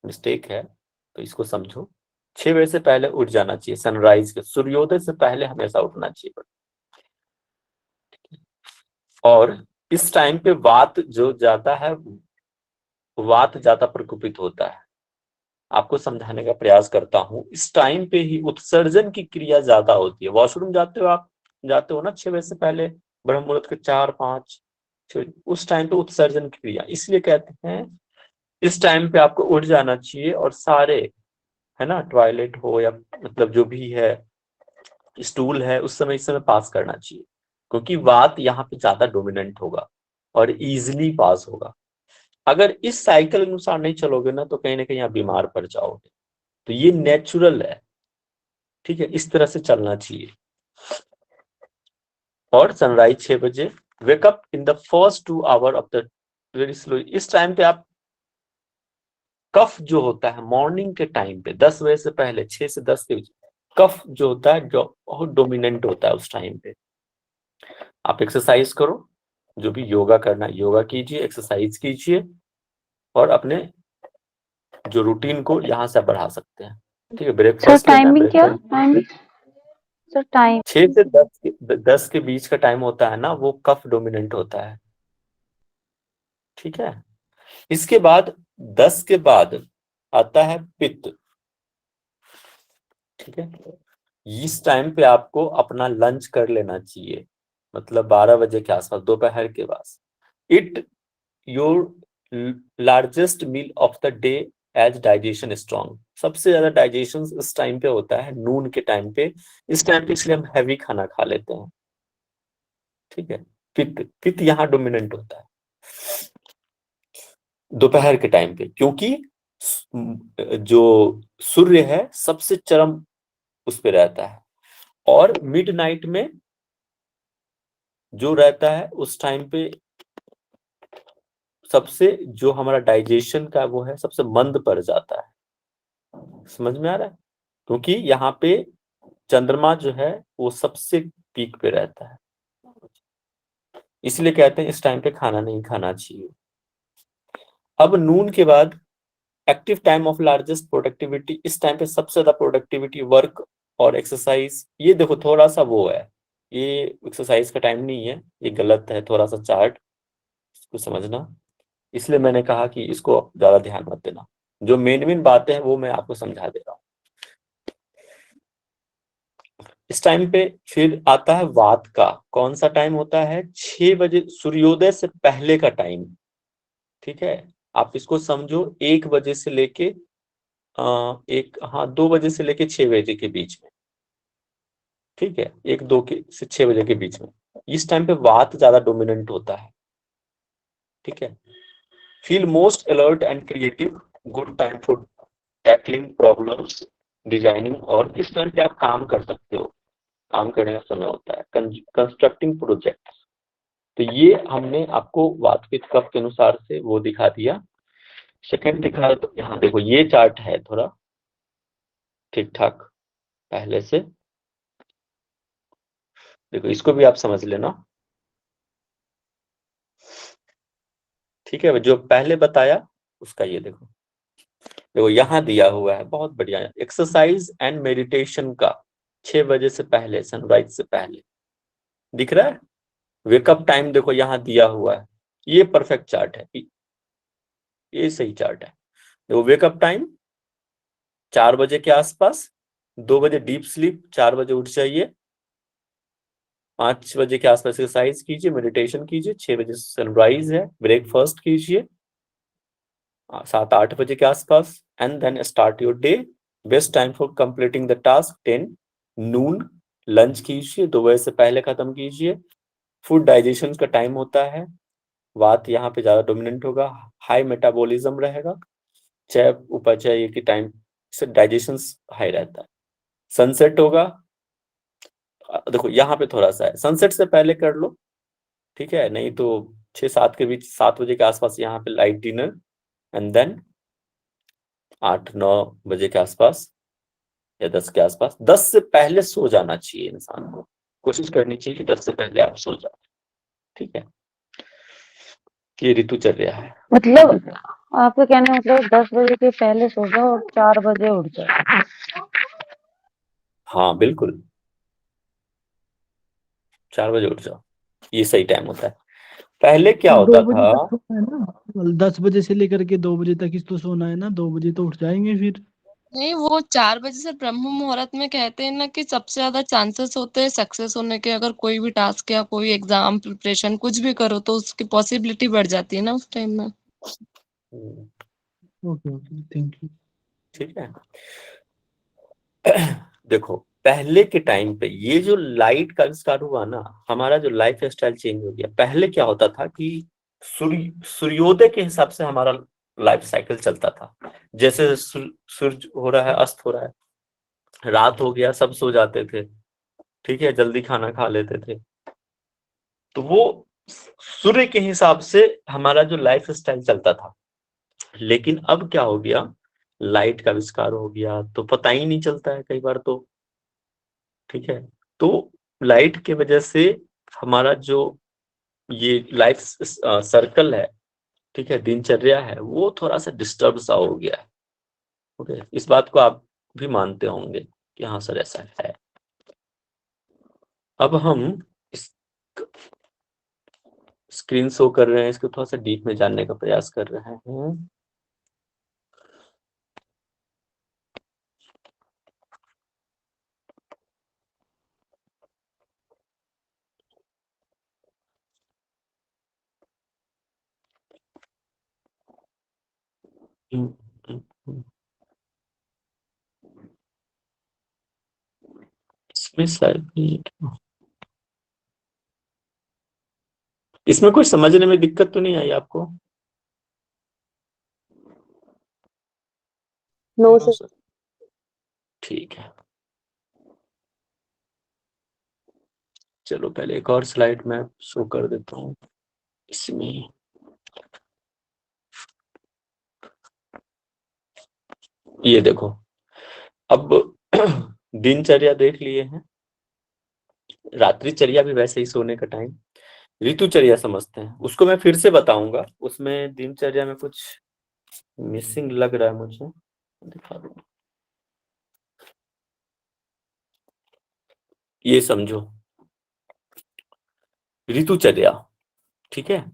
मिस्टेक है, तो इसको समझो। 6 बजे से पहले उठ जाना चाहिए, सनराइज के, सूर्योदय से पहले हमेशा उठना चाहिए। और इस टाइम पे वात जो जाता है, वात ज्यादा प्रकोपित होता है। आपको समझाने का प्रयास करता हूं, इस टाइम पे ही उत्सर्जन की क्रिया ज्यादा होती है। वॉशरूम जाते हो आप, जाते हो ना 6 बजे से पहले, ब्रह्म मुहूर्त के 4, 5, 6, उस टाइम पे उत्सर्जन की क्रिया, इसलिए कहते हैं इस टाइम पे आपको उठ जाना चाहिए। और सारे, है ना, टॉयलेट हो या मतलब जो भी है, स्टूल है, उस समय पास करना चाहिए, क्योंकि वात यहाँ पे ज्यादा डोमिनेंट होगा और इजिली पास होगा। अगर इस साइकिल अनुसार नहीं चलोगे ना, तो कहीं ना कहीं आप बीमार पड़ जाओगे। तो ये नेचुरल है। ठीक है, इस तरह से चलना चाहिए। और सनराइज 6 बजे, wake up in the first 2 hour of the very slow. इस टाइम पे आप कफ जो होता है मॉर्निंग के टाइम पे 10 बजे से पहले, 6 से 10 के बीच, कफ जो होता है जो बहुत डोमिनेंट होता है उस टाइम पे। आप एक्सरसाइज करो, जो भी योगा करना है योगा कीजिए, एक्सरसाइज कीजिए, और अपने जो रूटीन को यहाँ से बढ़ा सकते हैं। ठीक है, सर ब्रेकफास्ट लेना है, टाइमिंग क्या? ब्रेकफास्ट टाइमिंग सर, टाइम 6 से 10 के बीच का टाइम होता है ना, वो कफ डोमिनेंट होता है। ठीक है, इसके बाद 10 के बाद आता है पित्त। ठीक है, इस टाइम पे आपको अपना लंच कर लेना चाहिए, मतलब 12 बजे के आसपास, दोपहर के बाद। Eat your largest meal of the day as digestion strong. सबसे ज्यादा डाइजेशन इस टाइम पे होता है, नून के टाइम पे। इस टाइम पे इसलिए हम हैवी खाना खा लेते हैं। ठीक है, पित्त पित्त यहाँ डोमिनेंट होता है दोपहर के टाइम पे, क्योंकि जो सूर्य है सबसे चरम उस पे रहता है। और मिडनाइट में जो रहता है उस टाइम पे सबसे, जो हमारा डाइजेशन का वो है, सबसे मंद पड़ जाता है। समझ में आ रहा है? क्योंकि यहाँ पे चंद्रमा जो है वो सबसे पीक पे रहता है, इसलिए कहते हैं इस टाइम पे खाना नहीं खाना चाहिए। अब नून के बाद active time of largest productivity. इस टाइम पे सबसे ज्यादा प्रोडक्टिविटी, वर्क और एक्सरसाइज। ये देखो थोड़ा सा वो है, ये एक्सरसाइज का टाइम नहीं है, ये गलत है थोड़ा सा चार्ट, इसको समझना। इसलिए मैंने कहा कि इसको ज्यादा ध्यान मत देना, जो मेन मेन बातें हैं वो मैं आपको समझा दे रहा हूँ। इस टाइम पे फिर आता है वात का। कौन सा टाइम होता है? 6 बजे, सूर्योदय से पहले का टाइम। ठीक है, आप इसको समझो 1 बजे से लेके एक, हाँ, 2 बजे से लेके 6 बजे के बीच में। ठीक है, 1-2 से 6 बजे के बीच में, इस टाइम पे वात ज्यादा डोमिनेंट होता है। ठीक है, feel most alert and creative, good time for tackling problems, designing. और इस टाइम पे आप काम कर सकते हो, काम करने का समय होता है, कंस्ट्रक्टिंग प्रोजेक्ट। तो ये हमने आपको वात पित्त कफ के अनुसार से वो दिखा दिया। सेकंड दिखा, तो यहाँ देखो ये चार्ट है थोड़ा, ठीक ठाक पहले से। देखो इसको भी आप समझ लेना, ठीक है। जो पहले बताया उसका ये देखो, देखो यहाँ दिया हुआ है, बहुत बढ़िया। एक्सरसाइज एंड मेडिटेशन का 6 बजे से पहले, सनराइज से पहले, दिख रहा है। वेकअप टाइम देखो यहाँ दिया हुआ है, ये परफेक्ट चार्ट है, ये सही चार्ट है। देखो वेकअप टाइम 4 बजे के आसपास, 2 बजे डीप स्लीप, 4 बजे उठ जाइए, 5 बजे के आसपास एक्सरसाइज कीजिए, मेडिटेशन कीजिए, 6 बजे सनराइज है, ब्रेकफास्ट कीजिए 7-8 बजे के आसपास, and then start your day. Best time for completing the task 10 noon. Lunch कीजिए 2 बजे से पहले खत्म कीजिए। फूड डाइजेशन का टाइम होता है, वात यहाँ पे ज्यादा डोमिनेंट होगा, हाई मेटाबॉलिज्म रहेगा, चय उपचय की टाइम से डाइजेशन हाई रहता है। सनसेट होगा, देखो यहाँ पे थोड़ा सा है, सनसेट से पहले कर लो, ठीक है, नहीं तो 6-7 के बीच, 7 बजे के आसपास यहाँ पे लाइट डिनर, एंड देन 8-9 बजे के आसपास या 10 के आसपास, 10 से पहले सो जाना चाहिए इंसान को, कोशिश करनी चाहिए कि 10 से पहले आप सो जाओ, ठीक है। ये ऋतुचर्या है। मतलब आपके कहने का मतलब 10 बजे के पहले सो जाओ और 4 बजे उठ जाओ। हाँ बिल्कुल, 4 बजे उठ जाओ, ये सही टाइम होता है। पहले क्या तो होता 2 बजे था, तक सोना है ना, 10 बजे से लेकर के 2 बजे तक ही तो सोना है ना, 2 बजे तो उठ जाएंगे फिर। नहीं, वो 4 बजे से ब्रह्म मुहूर्त में कहते हैं ना कि सबसे ज्यादा चांसेस होते हैं सक्सेस होने के। अगर कोई भी टास्क या कोई एग्जाम प्रिपरेशन कुछ भी करो तो उसकी पॉसिबिलिटी बढ़ जाती है ना उस टाइम में। Okay okay, thank you. ठीक है। देखो पहले के टाइम पे ये जो लाइट का आविष्कार हुआ ना, हमारा जो लाइफ स्टाइल चेंज हो गया। पहले क्या होता था कि सूर्योदय के हिसाब से हमारा लाइफ साइकिल चलता था। जैसे सूर्य हो रहा है, अस्त हो रहा है, रात हो गया, सब सो जाते थे, ठीक है, जल्दी खाना खा लेते थे। तो वो सूर्य के हिसाब से हमारा जो लाइफ स्टाइल चलता था। लेकिन अब क्या हो गया, लाइट का आविष्कार हो गया, तो पता ही नहीं चलता है कई बार तो, ठीक है। तो लाइट के वजह से हमारा जो ये लाइफ सर्कल है, ठीक है, दिनचर्या है, वो थोड़ा सा डिस्टर्ब सा हो गया है। ओके, इस बात को आप भी मानते होंगे कि हाँ सर ऐसा है। अब हम इस स्क्रीन शो कर रहे हैं, इसको थोड़ा सा डीप में जानने का प्रयास कर रहे हैं। इसमें शायद इसमें कुछ समझने में दिक्कत तो नहीं आई आपको? No sir. ठीक है, चलो पहले एक और स्लाइड मैं शो कर देता हूँ इसमें। ये देखो, अब दिनचर्या देख लिए हैं, रात्रिचर्या भी वैसे ही सोने का टाइम। ऋतुचर्या समझते हैं, उसको मैं फिर से बताऊंगा। उसमें दिनचर्या में कुछ मिसिंग लग रहा है मुझे, दिखा दूंगा। ये समझो ऋतुचर्या, ठीक है।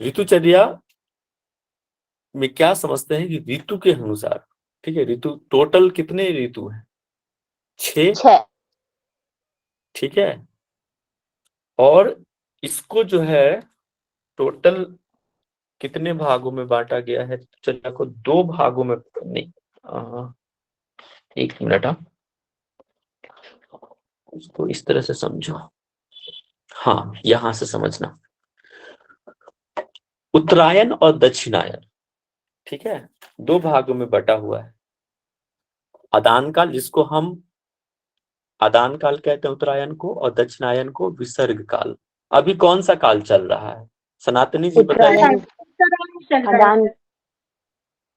ऋतुचर्या में क्या समझते हैं कि ऋतु के अनुसार, ठीक है, ऋतु टोटल कितने ऋतु हैं? 6, ठीक है। और इसको जो है टोटल कितने भागों में बांटा गया है? चर्या को 2 भागों में, नहीं, 1 मिनट, उसको इस तरह से समझो, हाँ यहां से समझना। उत्तरायण और दक्षिणायन, ठीक है, 2 भागों में बटा हुआ है। अदान काल, जिसको हम अदान काल कहते हैं उत्तरायण को, और दक्षिणायन को विसर्ग काल। अभी कौन सा काल चल रहा है सनातनी जी, बताइए। अदान।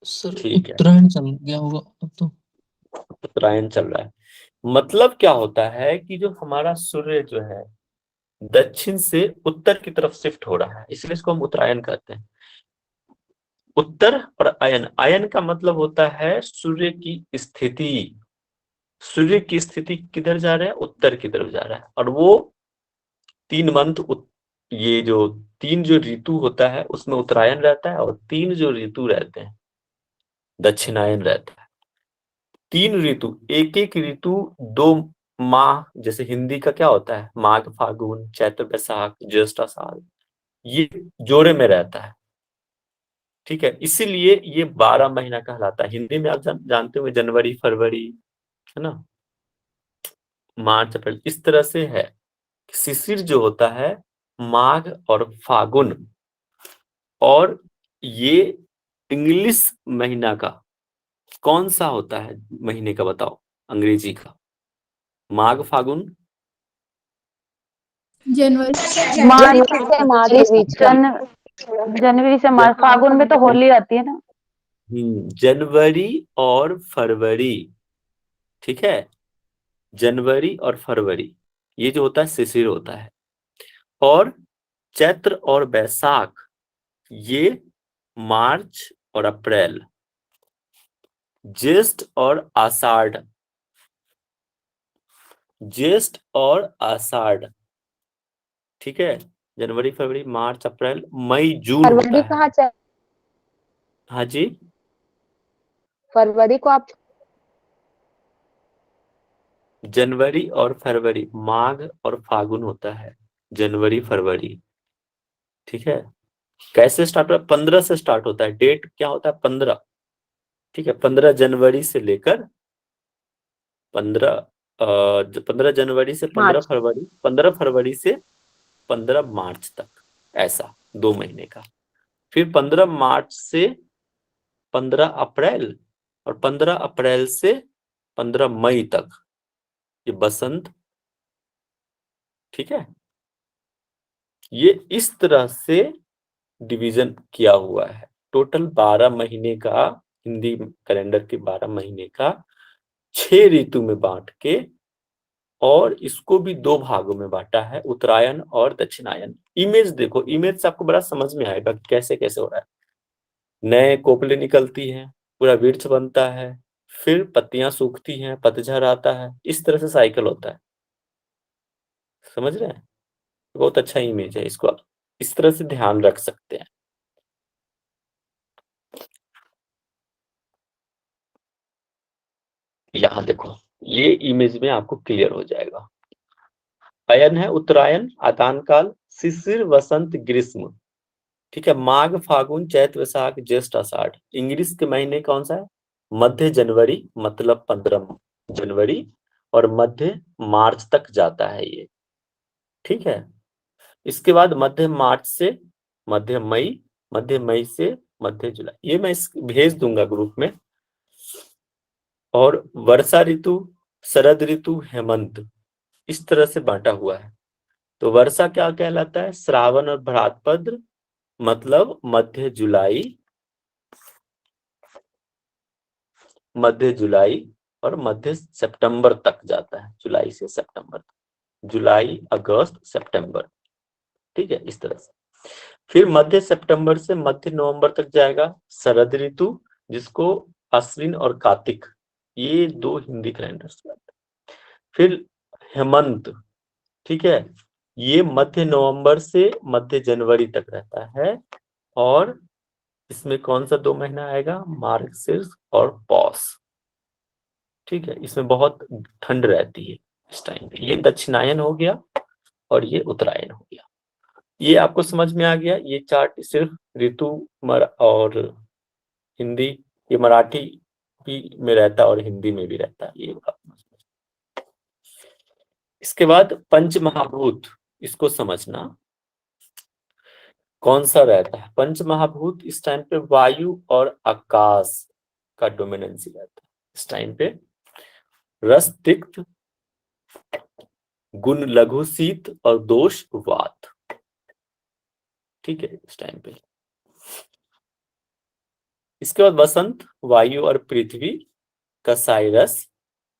सर ठीक है, उत्तरायण चल गया होगा अब तो। उत्तरायण चल रहा है। मतलब क्या होता है कि जो हमारा सूर्य जो है दक्षिण से उत्तर की तरफ शिफ्ट हो रहा है, इसलिए इसको हम उत्तरायण कहते हैं। उत्तर और अयन, अयन का मतलब होता है सूर्य की स्थिति। सूर्य की स्थिति किधर जा रहा है? उत्तर की तरफ जा रहा है। और वो 3 मंथ ये जो 3 जो ऋतु होता है उसमें उत्तरायण रहता है, और 3 जो ऋतु रहते हैं दक्षिणायन रहता है। 3 ऋतु, एक एक ऋतु 2 माह, जैसे हिंदी का क्या होता है माघ फागुन चैत्र बैसाख ज्येष्ठ आषाढ़, ये जोड़े में रहता है। ठीक है, इसीलिए ये 12 महीना कहलाता है। हिंदी में आप जानते हुए जनवरी फरवरी, है ना, मार्च अप्रैल, इस तरह से है। शिशिर जो होता है माघ और फागुन, और ये इंग्लिश महीना का कौन सा होता है महीने का बताओ अंग्रेजी का? माघ फागुन जनवरी। मार्च से मार्च के बीच का, जनवरी से मार्च, फागुन में तो होली आती है ना। जनवरी और फरवरी, ठीक है, जनवरी और फरवरी ये जो होता है शिशिर होता है। और चैत्र और बैसाख ये मार्च और अप्रैल। ज्येष्ठ और आषाढ़, ज्येष्ठ और आषाढ़, ठीक है, जनवरी फरवरी मार्च अप्रैल मई जून होता फरवरी है। कहाँ चल, हाँ जी, फरवरी को आप जनवरी और फरवरी, माघ और फागुन होता है जनवरी फरवरी। ठीक है, कैसे स्टार्ट होता है? 15 से स्टार्ट होता है। डेट क्या होता है? 15। ठीक है, 15 जनवरी से लेकर 15 जनवरी से 15 मार्च, फरवरी, 15 फरवरी से 15 मार्च तक, ऐसा 2 महीने का। फिर 15 मार्च से 15 अप्रैल, और 15 अप्रैल से 15 मई तक ये बसंत। ठीक है, ये इस तरह से डिवीजन किया हुआ है। टोटल 12 महीने का, हिंदी कैलेंडर के 12 महीने का 6 ऋतु में बांट के, और इसको भी 2 भागों में बांटा है, उत्तरायण और दक्षिणायन। इमेज देखो, इमेज से आपको बड़ा समझ में आएगा कि कैसे कैसे हो रहा है। नए कोपले निकलती हैं, पूरा वृक्ष बनता है, फिर पत्तियां सूखती हैं, पतझड़ आता है, इस तरह से साइकिल होता है। समझ रहे हैं? बहुत अच्छा इमेज है, इसको आप इस तरह से ध्यान रख सकते हैं। यहाँ देखो, ये इमेज में आपको क्लियर हो जाएगा। अयन है उत्तरायण, आदान काल, शिशिर वसंत ग्रीष्म। ठीक है, माघ फागुन चैत्र वैशाख ज्येष्ठ आषाढ़। इंग्लिश के महीने कौन सा है? मध्य जनवरी, मतलब 15 जनवरी, और मध्य मार्च तक जाता है ये। ठीक है, इसके बाद मध्य मार्च से मध्य मई, मध्य मई से मध्य जुलाई। ये मैं भेज दूंगा ग्रुप में। और वर्षा ऋतु, शरद ऋतु, हेमंत, इस तरह से बांटा हुआ है। तो वर्षा क्या कहलाता है? श्रावण और भाद्रपद, मतलब मध्य जुलाई, मध्य जुलाई और मध्य सितंबर तक जाता है। जुलाई से सितंबर, जुलाई अगस्त सितंबर। ठीक है, इस तरह से। फिर मध्य सितंबर से मध्य नवंबर तक जाएगा शरद ऋतु, जिसको अश्विन और कार्तिक, ये 2 हिंदी कैलेंडर से आता है। फिर हेमंत, ठीक है, ये मध्य नवंबर से मध्य जनवरी तक रहता है। और इसमें कौन सा 2 महीना आएगा? मार्गशीर्ष और पौष। ठीक है, इसमें बहुत ठंड रहती है इस टाइम पे। ये दक्षिणायन हो गया और ये उत्तरायण हो गया। ये आपको समझ में आ गया। ये चार्ट सिर्फ ऋतु और हिंदी, ये मराठी भी में रहता है और हिंदी में भी रहता है, ये इसके बाद पंच महाभूत, इसको समझना कौन सा रहता है। पंच महाभूत इस टाइम पे वायु और आकाश का डोमिनेंसी रहता है। इस टाइम पे रस तिक्त, गुण लघु शीत और दोष वात। ठीक है, इस टाइम पे। इसके बाद वसंत, वायु और पृथ्वी कसाई रस,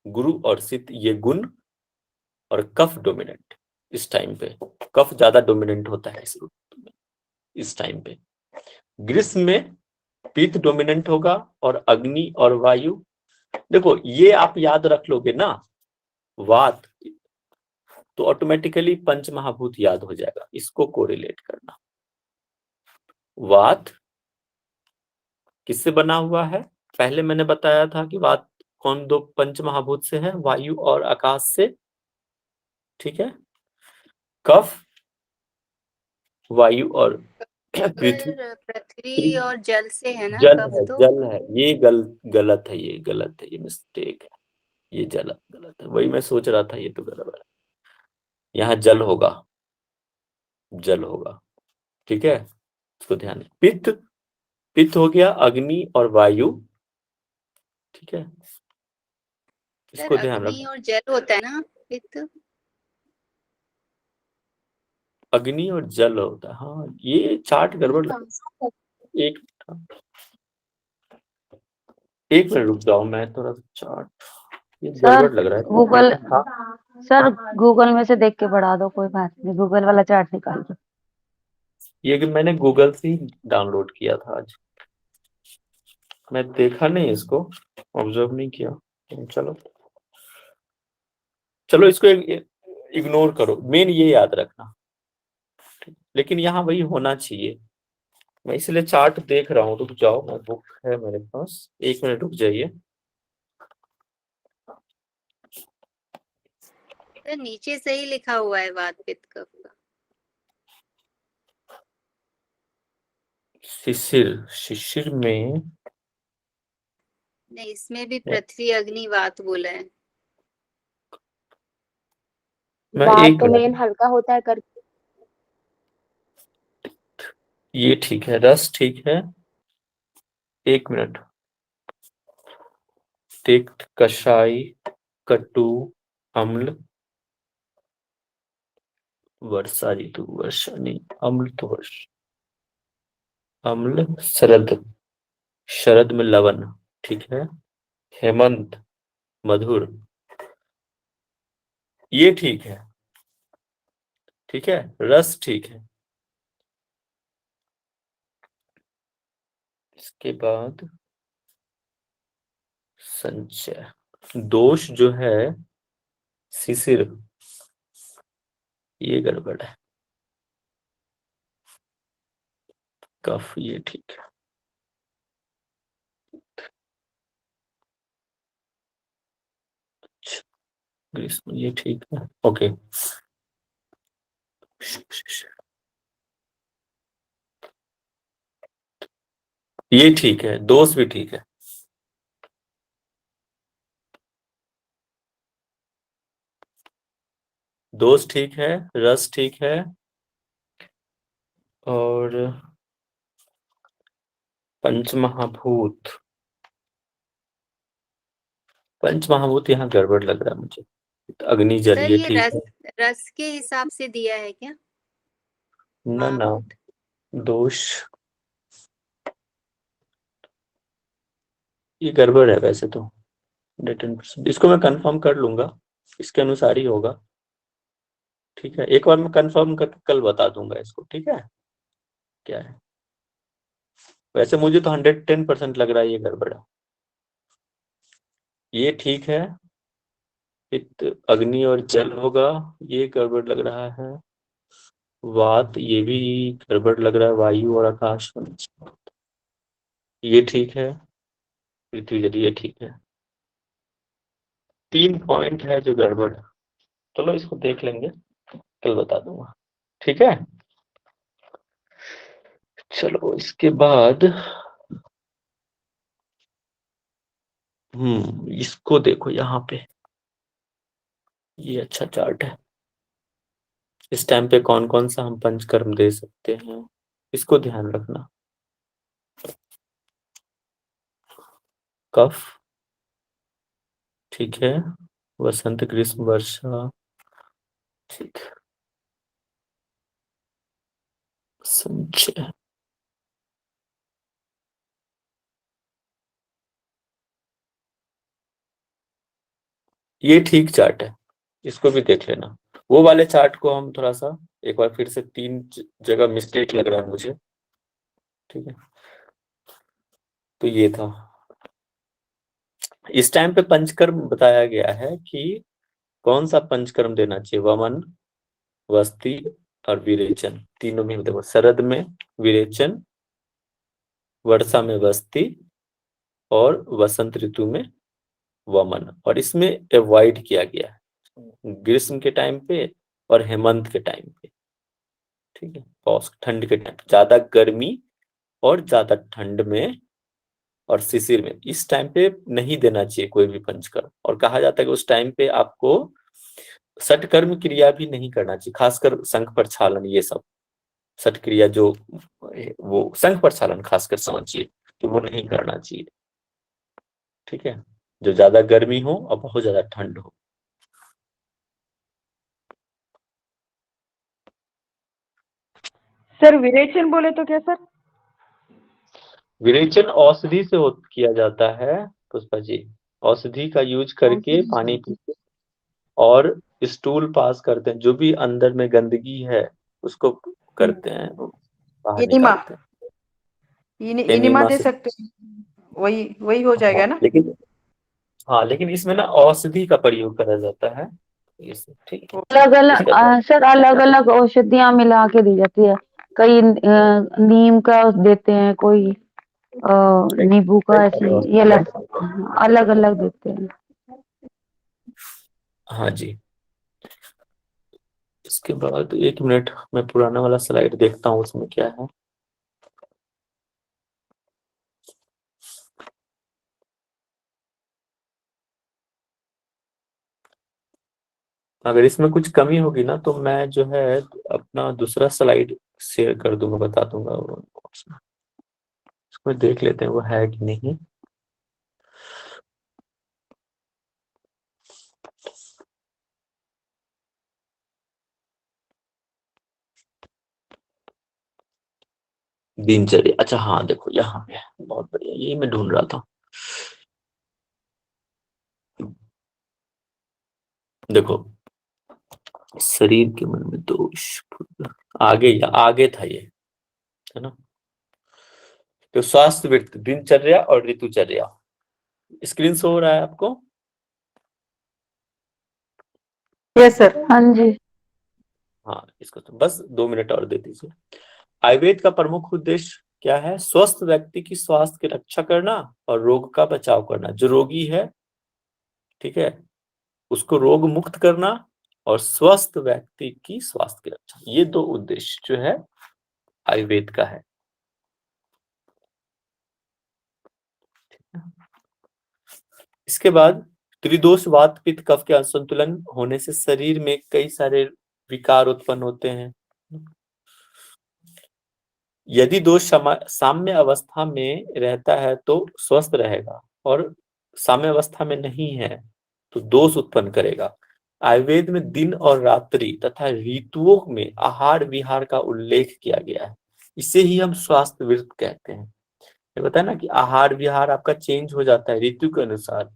गुरु और सित ये गुण, और कफ डोमिनेंट इस टाइम पे। कफ ज्यादा डोमिनेंट होता है इस टाइम पे। ग्रीष्म में पित्त डोमिनेंट होगा और अग्नि और वायु। देखो ये आप याद रख लोगे ना, वात, तो ऑटोमेटिकली पंच महाभूत याद हो जाएगा। इसको कोरिलेट करना। वात किससे बना हुआ है? पहले मैंने बताया था कि वात कौन दो पंच महाभूत से है? वायु और आकाश से। ठीक है। कफ वायु और पृथ्वी। पृथ्वी और जल से है ना जल कफ है, तो। जल है। ये गलत है, ये गलत है, ये मिस्टेक है, ये गलत है। वही मैं सोच रहा था, ये तो गलत है। यहाँ जल होगा, जल होगा। ठीक है, इसको ध्यान है। पित्त, पित्त हो गया अग्नि और वायु। ठीक है, सर इसको ध्यान अग्नि रखो। और जल होता है ना पित्त। अग्नि और जल होता है। हाँ, ये चार्ट गड़बड़ एक एक मिनट रुक जाओ, मैं थोड़ा सा चार्ट, ये सर गड़बड़ लग रहा है। गूगल हाँ, सर गूगल में से देख के बढ़ा दो, कोई बात नहीं, गूगल वाला चार्ट निकाल दो। ये कि मैंने गूगल से ही डाउनलोड किया था आज, मैं देखा नहीं, इसको ऑब्जर्व नहीं किया। चलो चलो, इसको इग्नोर करो, मेन ये याद रखना। लेकिन यहाँ वही होना चाहिए। मैं इसलिए चार्ट देख रहा हूँ। रुक जाओ, मैं बुक है मेरे पास, एक मिनट रुक जाइए। सर नीचे सही लिखा हुआ है वात पित्त कफ का। शिशिर, शिशिर में नहीं, इसमें भी पृथ्वी अग्नि वात बोला है। मैं वात एक तो मिनट, मेन हल्का होता है कर। ये ठीक है, रस ठीक है। एक मिनट। तिक्त, कषाय, कटु, अम्ल, वर्षा ऋतु, वर्षा नहीं, अम्ल तो वर्ष, अम्ल, शरद, शरद में लवन। ठीक है, हेमंत, मधुर, ये ठीक है। ठीक है, रस ठीक है। इसके बाद संचय, दोष जो है शिशिर, ये गड़बड़ है। कफ, ये ठीक है। अच्छा, ग्रीष्म, ये ठीक है। ओके, ये ठीक है, दोष भी ठीक है। दोष ठीक है, रस ठीक है, और पंचमहाभूत, पंचमहाभूत यहाँ गड़बड़ लग रहा है मुझे। अग्नि जल, सर ये ये ठीक रस, है। रस के हिसाब से दिया है क्या ना ना, महाभूत? दोष, ये गड़बड़ है वैसे तो। 10%, इसको मैं कंफर्म कर लूंगा, इसके अनुसार ही होगा। ठीक है, एक बार मैं कंफर्म करके कल बता दूंगा इसको। ठीक है, क्या है। वैसे मुझे तो 110% लग रहा है ये गड़बड़ है। ये ठीक है, पित्त अग्नि और जल होगा, ये गड़बड़ लग रहा है। वात, ये भी गड़बड़ लग रहा है, वायु और आकाश, ये ठीक है। पृथ्वी जल, ये ठीक है। 3 पॉइंट है जो गड़बड़ है। चलो इसको देख लेंगे, कल बता दूंगा। ठीक है, चलो इसके बाद इसको देखो यहाँ पे, ये अच्छा चार्ट है। इस टाइम पे कौन कौन सा हम पंचकर्म दे सकते हैं, इसको ध्यान रखना। कफ ठीक है, वसंत, ग्रीष्म, वर्षा ठीक है, संचय, ये ठीक चार्ट है, इसको भी देख लेना। वो वाले चार्ट को हम थोड़ा सा एक बार फिर से 3 जगह मिस्टेक लग रहा है मुझे, ठीक है। तो ये था, इस टाइम पे पंचकर्म बताया गया है कि कौन सा पंचकर्म देना चाहिए, वमन, वस्ती और विरेचन। तीनों में देखो, शरद में विरेचन, वर्षा में वस्ती और वसंत ऋतु में वमन। और इसमें अवॉइड किया गया है ग्रीष्म के टाइम पे और हेमंत के टाइम पे, ठीक है। और ठंड के टाइम, ज्यादा गर्मी और ज्यादा ठंड में और शिशिर में, इस टाइम पे नहीं देना चाहिए कोई भी पंचकर्म। और कहा जाता है कि उस टाइम पे आपको षटकर्म क्रिया भी नहीं करना चाहिए, खासकर शंख प्रक्षालन, ये सब षट क्रिया जो वो शंख प्रक्षालन खासकर समझिए, तो वो नहीं करना चाहिए, ठीक है। जो ज्यादा गर्मी हो और बहुत ज्यादा ठंड हो। सर विरेचन बोले तो क्या सर? विरेचन औषधि से किया जाता है पुष्पा जी, औषधि का यूज करके पानी पीते और स्टूल पास करते हैं, जो भी अंदर में गंदगी है उसको करते हैं, बाहर इनिमा, निकालते हैं। इनिमा दे से, सकते हैं, वही हो जाएगा ना? लेकिन इसमें ना औषधि का प्रयोग करा जाता है, ठीक है। अलग अलग सर, अलग अलग औषधियां मिला के दी जाती है। कई नीम का देते हैं, कोई नींबू का, ऐसे ये अलग अलग देते हैं। हाँ जी। इसके बाद 1 मिनट मैं पुराना वाला स्लाइड देखता हूँ उसमें क्या है। अगर इसमें कुछ कमी होगी ना तो मैं जो है अपना दूसरा स्लाइड शेयर कर दूंगा, बता दूंगा इसको देख लेते हैं वो है कि नहीं। दिनचर्या, अच्छा हाँ देखो यहाँ पे, बहुत बढ़िया, यही मैं ढूंढ रहा था। देखो, शरीर के मन में दोष, आगे था ये, है ना। तो स्वास्थ्य वृत्ति, दिनचर्या और ऋतुचर्या, स्क्रीन शो हो रहा है आपको? Yes sir. हाँ जी। हाँ, इसको तो बस 2 मिनट और दे दीजिए। आयुर्वेद का प्रमुख उद्देश्य क्या है? स्वस्थ व्यक्ति की स्वास्थ्य की रक्षा करना और रोग का बचाव करना। जो रोगी है, ठीक है, उसको रोग मुक्त करना और स्वस्थ व्यक्ति की स्वास्थ्य की रक्षा, ये 2 उद्देश्य जो है आयुर्वेद का है। इसके बाद त्रिदोष, वात पित्त कफ के असंतुलन होने से शरीर में कई सारे विकार उत्पन्न होते हैं। यदि दोष साम्य अवस्था में रहता है तो स्वस्थ रहेगा, और साम्य अवस्था में नहीं है तो दोष उत्पन्न करेगा। आयुर्वेद में दिन और रात्रि तथा ऋतुओं में आहार विहार का उल्लेख किया गया है, इसे ही हम स्वास्थ्य वृत्त कहते हैं। ये बताया ना कि आहार विहार आपका चेंज हो जाता है ऋतु के अनुसार,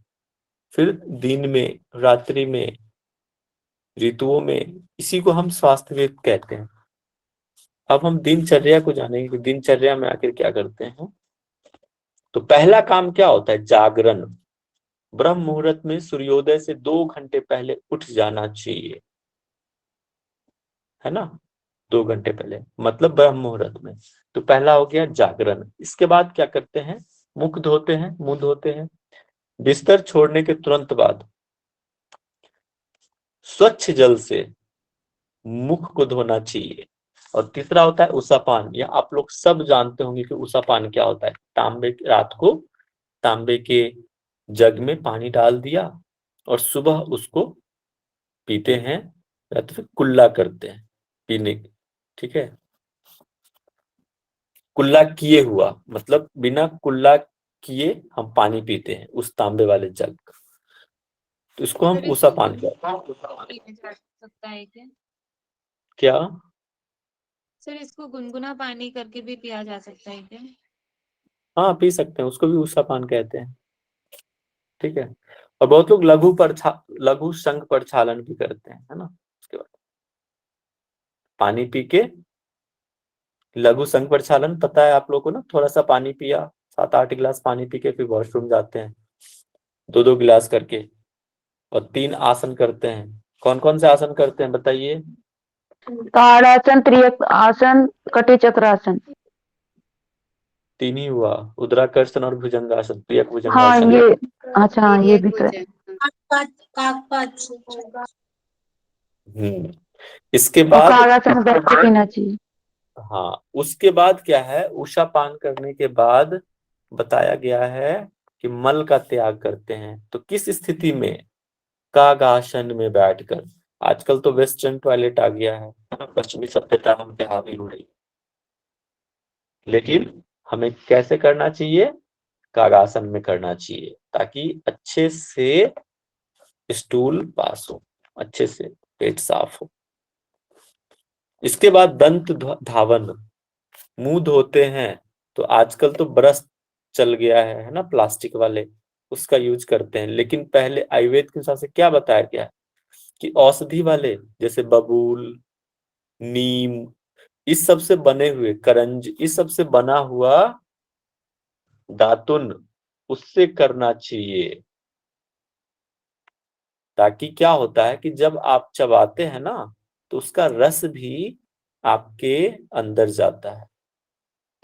फिर दिन में, रात्रि में, ऋतुओं में, इसी को हम स्वास्थ्य वृत्त कहते हैं। अब हम दिनचर्या को जानेंगे कि दिनचर्या में आखिर क्या करते हैं। तो पहला काम क्या होता है? जागरण। ब्रह्म मुहूर्त में सूर्योदय से 2 घंटे पहले उठ जाना चाहिए, है ना। 2 घंटे पहले मतलब ब्रह्म मुहूर्त में। तो पहला हो गया जागरण। इसके बाद क्या करते हैं? मुख धोते हैं, मुंह धोते हैं। बिस्तर छोड़ने के तुरंत बाद स्वच्छ जल से मुख को धोना चाहिए। और तीसरा होता है उषापान। या आप लोग सब जानते होंगे कि उषापान क्या होता है। रात को तांबे के जग में पानी डाल दिया और सुबह उसको पीते हैं, या तो फिर कुल्ला करते हैं पीने, ठीक है। कुल्ला किए हुआ मतलब बिना कुल्ला किए हम पानी पीते हैं उस तांबे वाले जग का, तो इसको हम उषापान कहते हैं। सकता है क्या सर, इसको गुनगुना पानी करके भी पिया जा सकता है क्या? हाँ, पी सकते हैं, उसको भी उषापान कहते हैं, ठीक है। और बहुत लोग लघु शंख प्रक्षालन भी करते हैं, है ना। उसके बाद पानी पी के लघु शंख प्रक्षालन, पता है आप लोगों को ना, थोड़ा सा पानी पिया, 7-8 गिलास पानी पी के फिर वॉशरूम जाते हैं 2-2 गिलास करके, और 3 आसन करते हैं। कौन कौन से आसन करते हैं बताइए? ताड़ासन, त्रियक कटी चक्रासन। 3 ही हुआ, उद्राकर्षण और भुजंगासन, त्रियक हाँ भुजंगासन। ये, अच्छा हाँ ये भी तो है। इसके और बाद कागासन बैठ के पीना चाहिए। हाँ, उसके बाद क्या है, उषा पान करने के बाद बताया गया है कि मल का त्याग करते हैं। तो किस स्थिति में? कागासन में बैठकर। आजकल तो वेस्टर्न टॉयलेट आ गया है, पश्चिमी सभ्यता हम पे हावी हो रही, लेकिन हमें कैसे करना चाहिए? कागासन में करना चाहिए, ताकि अच्छे से स्टूल पास हो, अच्छे से पेट साफ हो। इसके बाद दंत धावन, मुंह धोते हैं तो आजकल तो ब्रश चल गया है ना, प्लास्टिक वाले, उसका यूज करते हैं। लेकिन पहले आयुर्वेद के हिसाब से क्या बताया गया है कि औषधि वाले, जैसे बबूल, नीम, इस सब से बने हुए, करंज, इस सब से बना हुआ दातुन, उससे करना चाहिए। ताकि क्या होता है कि जब आप चबाते हैं ना, तो उसका रस भी आपके अंदर जाता है।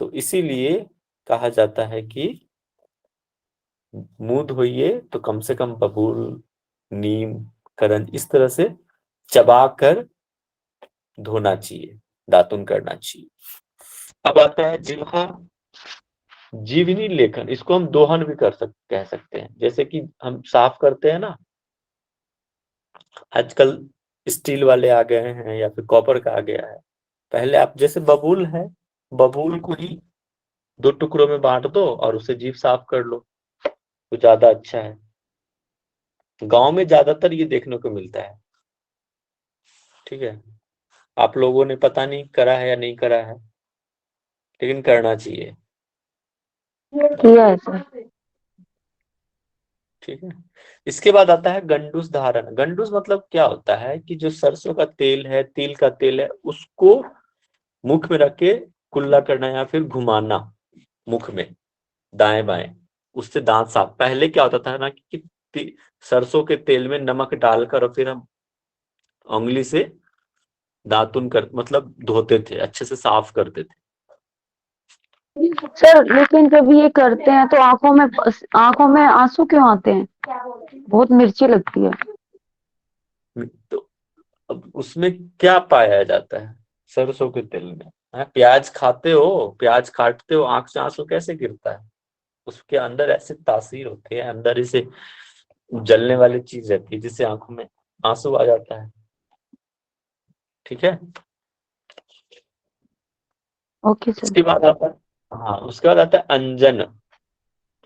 तो इसीलिए कहा जाता है कि मुंह धोइए तो कम से कम बबूल, नीम, करंज, इस तरह से चबा कर धोना चाहिए, दातुन करना चाहिए। अब आता है जिह्वा, जीवनी लेखन, इसको हम दोहन भी कह सकते हैं। जैसे कि हम साफ करते हैं ना, आजकल स्टील वाले आ गए हैं या फिर कॉपर का आ गया है। पहले आप, जैसे बबूल है, बबूल को ही 2 टुकड़ों में बांट दो और उसे जीभ साफ कर लो, तो ज्यादा अच्छा है। गांव में ज्यादातर ये देखने को मिलता है। ठीक है, आप लोगों ने पता नहीं करा है या नहीं करा है, लेकिन करना चाहिए। किया है सर। ठीक है, इसके बाद आता है गंडूस धारण। गंडूस मतलब क्या होता है कि जो सरसों का तेल है, तिल का तेल है, उसको मुख में रख के कुल्ला करना या फिर घुमाना मुख में, दाएं बाएं, उससे दांत साफ। पहले क्या होता था ना कि सरसों के तेल में नमक डालकर और फिर हम उंगली से दातुन कर, मतलब धोते थे, अच्छे से साफ करते थे। सर लेकिन जब ये करते हैं तो आंखों में आंसू क्यों आते हैं? बहुत मिर्ची लगती है। तो अब उसमें क्या पाया जाता है सरसों के तेल में? प्याज खाते हो, प्याज काटते हो, आंख से आंसू कैसे गिरता है? उसके अंदर ऐसे तासीर होते हैं, अंदर इसे जलने वाली चीज रहती है, जिससे आंखों में आंसू आ जाता है। ठीक है, ओके सर। उसके बाद आता है, हाँ, उसके बाद आता है अंजन।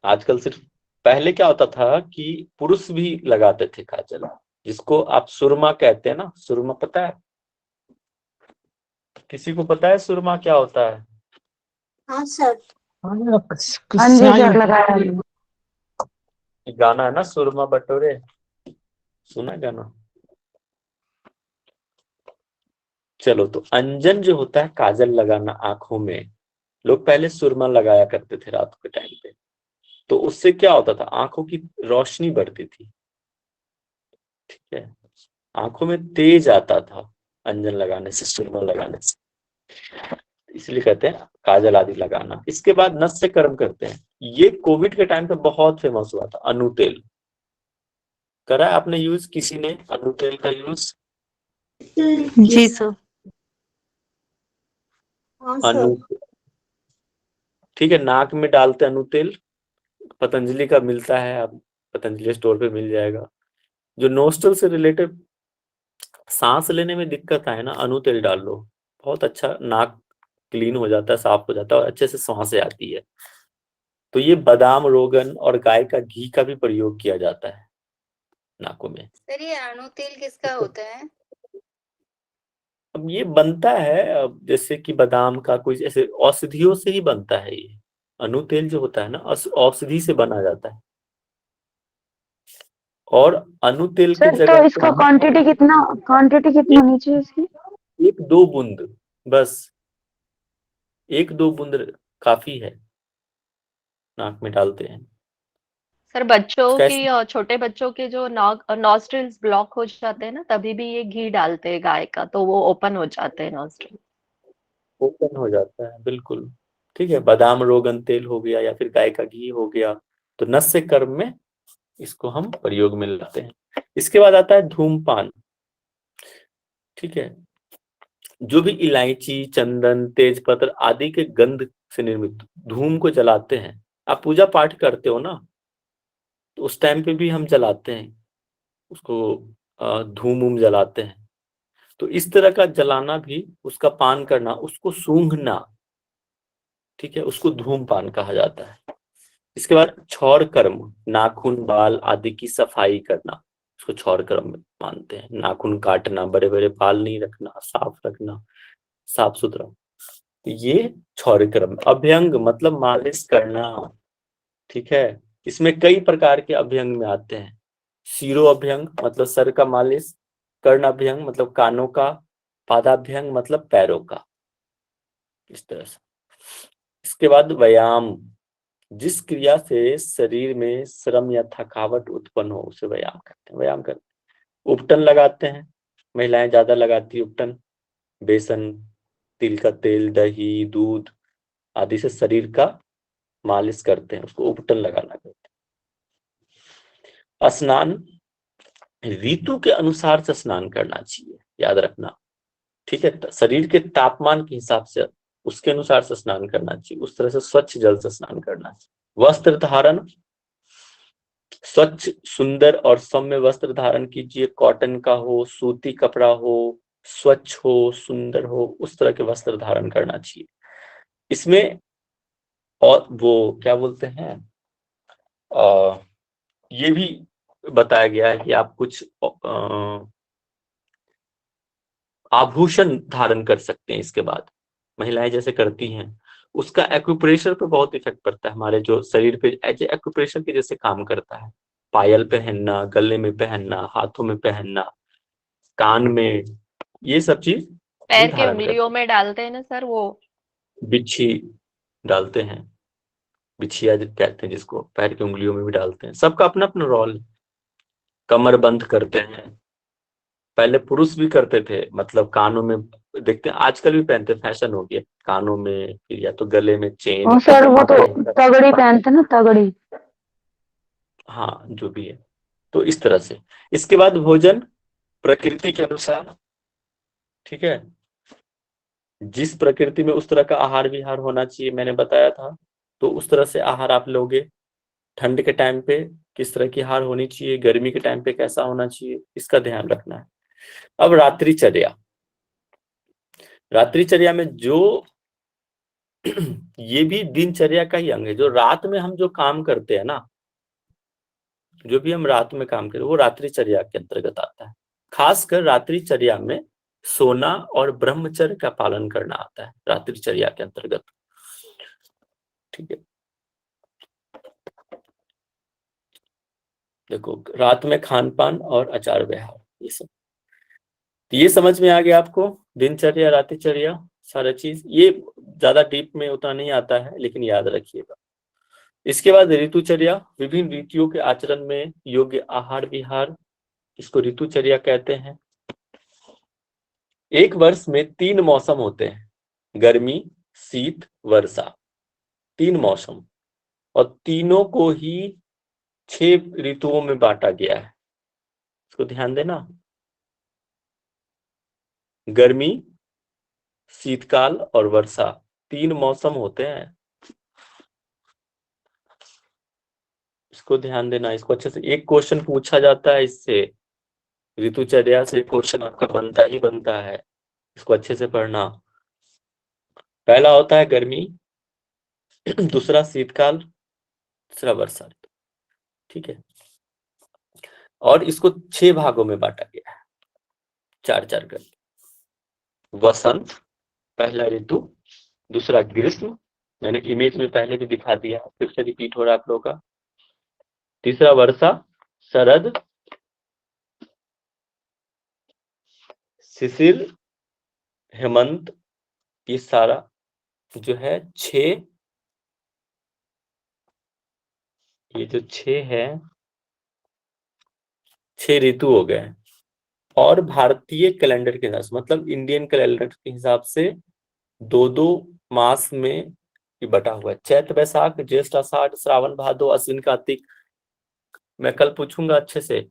आजकल सिर्फ, पहले क्या होता था कि पुरुष भी लगाते थे काजल, जिसको आप सुरमा कहते हैं ना। सुरमा पता है? किसी को पता है सुरमा क्या होता है? हाँ सर। हाँ जी सर, लगाया है। गाना है ना, सुरमा बटोरे, सुना है गाना? चलो, तो अंजन जो होता है, काजल लगाना आंखों में, लोग पहले सुरमा लगाया करते थे रात के टाइम पे। तो उससे क्या होता था, आंखों की रोशनी बढ़ती थी। ठीक है, आंखों में तेज आता था अंजन लगाने से, सुरमा लगाने से, इसलिए कहते हैं काजल आदि लगाना। इसके बाद नस से कर्म करते हैं। ये कोविड के टाइम पे बहुत फेमस हुआ था, अनु तेल। करा है आपने यूज, किसी ने अनु तेल का यूज? जी सर। अनु, ठीक है, नाक में डालते अनु तेल, पतंजलि का मिलता है, आप पतंजलि स्टोर पे मिल जाएगा। जो नोस्टल से रिलेटेड सांस लेने में दिक्कत आए ना, अनु तेल डाल लो, बहुत अच्छा, नाक क्लीन हो जाता है, साफ हो जाता है और अच्छे से सांसें आती है। तो ये बादाम, रोगन और गाय का घी का भी प्रयोग किया जाता है नाकों में। सर ये अणु तेल किसका होता है? अब ये बनता है, अब जैसे कि बादाम का कोई ऐसे औषधियों से ही बनता है ये। अनु तेल जो होता है ना, औषधि से बना जाता है, और अनुतेल के सर तो जगह इसको पे क्वांटिटी कितना होनी चाहिए इसकी? 1-2 बूंद, बस 1-2 बूंद काफी है, नाक में डालते हैं। सर बच्चों की कैसे और छोटे बच्चों के जो नॉस्ट्रिल्स ब्लॉक हो जाते हैं ना, तभी भी ये घी डालते हैं गाय का, तो वो ओपन हो जाते हैं नॉस्ट्रिल। ओपन हो जाता है, बिल्कुल ठीक है। बादाम रोगन तेल हो गया या फिर गाय का घी हो गया, तो नस्य कर्म में इसको हम प्रयोग में लाते हैं। इसके बाद आता है धूमपान, ठीक है। जो भी इलायची, चंदन, तेजपत्र आदि के गंध से निर्मित धूम को जलाते हैं। आप पूजा पाठ करते हो ना, तो उस टाइम पे भी हम जलाते हैं उसको, धूम वूम जलाते हैं। तो इस तरह का जलाना भी, उसका पान करना, उसको सूंघना, ठीक है, उसको धूमपान कहा जाता है। इसके बाद क्षौर कर्म, नाखून, बाल आदि की सफाई करना, उसको क्षौर कर्म मानते हैं। नाखून काटना, बड़े बड़े बाल नहीं रखना, साफ रखना, साफ सुथरा, तो ये क्षौर कर्म। अभ्यंग मतलब मालिश करना, ठीक है। इसमें कई प्रकार के अभ्यंग में आते हैं। शिरो अभ्यंग मतलब सर का मालिश, कर्ण अभ्यंग मतलब कानों का, पादाभ्यंग मतलब पैरों का, इस तरह से। इसके बाद व्यायाम, जिस क्रिया से शरीर में श्रम या थकावट उत्पन्न हो उसे व्यायाम करते हैं। व्यायाम करते हैं, उपटन लगाते हैं, महिलाएं ज्यादा लगाती है उपटन। बेसन, तिल का तेल, दही, दूध आदि से शरीर का मालिश करते हैं, उसको उपटन लगाना कहते हैं। स्नान, ऋतु के अनुसार से स्नान करना चाहिए, याद रखना, ठीक है। शरीर के तापमान के हिसाब से उसके अनुसार से स्नान करना चाहिए, उस तरह से स्वच्छ जल से स्नान करना चाहिए। वस्त्र धारण, स्वच्छ, सुंदर और सौम्य वस्त्र धारण कीजिए। कॉटन का हो, सूती कपड़ा हो, स्वच्छ हो, सुंदर हो, उस तरह के वस्त्र धारण करना चाहिए। इसमें और वो क्या बोलते हैं, ये भी बताया गया है कि आप कुछ आभूषण धारण कर सकते हैं। इसके बाद महिलाएं जैसे करती हैं, उसका एक्यूप्रेशर पे बहुत इफेक्ट पड़ता है, हमारे जो शरीर पे एज एक्यूप्रेशर के जैसे काम करता है। पायल पहनना, गले में पहनना, हाथों में पहनना, कान में, ये सब चीज भी पैर के धारण उंगलियों करते में डालते हैं ना सर वो। हैं। बिच्छी डालते हैं, बिछिया कहते हैं जिसको, पैर की उंगलियों में भी डालते हैं। सबका अपना अपना रोल। कमर बंद करते हैं, पहले पुरुष भी करते थे, मतलब कानों में, देखते हैं आजकल भी पहनते, फैशन हो गया, कानों में फिर या तो गले में चेन, और सर वो तो आंखों में, तगड़ी पहनते ना, तगड़ी। हाँ जो भी है, तो इस तरह से। इसके बाद भोजन प्रकृति के अनुसार, ठीक है, जिस प्रकृति में उस तरह का आहार विहार होना चाहिए, मैंने बताया था, तो उस तरह से आहार आप लोगे। ठंड के टाइम पे किस तरह की आहार होनी चाहिए, गर्मी के टाइम पे कैसा होना चाहिए, इसका ध्यान रखना है। अब रात्रिचर्या, रात्रिचर्या में जो ये भी दिनचर्या का ही अंग है। जो रात में हम जो काम करते हैं ना, जो भी हम रात में काम करें, वो रात्रिचर्या के अंतर्गत आता है। खासकर रात्रिचर्या में सोना और ब्रह्मचर्य का पालन करना आता है रात्रिचर्या के अंतर्गत, ठीक है। देखो, रात में खान पान और आचार व्यवहार, ये सब, तो ये समझ में आ गया आपको, दिनचर्या, रात्रिचर्या, सारा चीज। ये ज्यादा डीप में उतना नहीं आता है, लेकिन याद रखिएगा। इसके बाद ऋतुचर्या, विभिन्न ऋतुओं के आचरण में योग्य आहार विहार, इसको ऋतुचर्या कहते हैं। एक वर्ष में 3 मौसम होते हैं, गर्मी, शीत, वर्षा, 3 मौसम, और तीनों को ही 6 ऋतुओं में बांटा गया है, इसको ध्यान देना। गर्मी, शीतकाल और वर्षा, 3 मौसम होते हैं, इसको ध्यान देना। इसको अच्छे से, एक क्वेश्चन पूछा जाता है इससे, ऋतुचर्या से क्वेश्चन आपका बनता ही बनता है, इसको अच्छे से पढ़ना। पहला होता है गर्मी, दूसरा शीतकाल, तीसरा वर्षा ऋतु, ठीक है। और इसको 6 भागों में बांटा गया है, 4-4 कर। वसंत पहला ऋतु, दूसरा ग्रीष्म, मैंने इमेज में पहले भी दिखा दिया, फिर से रिपीट हो रहा है आप लोगों का। तीसरा वर्षा, शरद, शिशिर, हेमंत, ये सारा जो है 6, ये जो 6 है 6 ऋतु हो गए। और भारतीय कैलेंडर के हिसाब से, मतलब इंडियन कैलेंडर के हिसाब से 2-2 मास में ये बटा हुआ है। चैत्र बैसाख, ज्येष्ठ आषाढ़, श्रावण भादो, अश्विन कार्तिक। मैं कल पूछूंगा अच्छे से,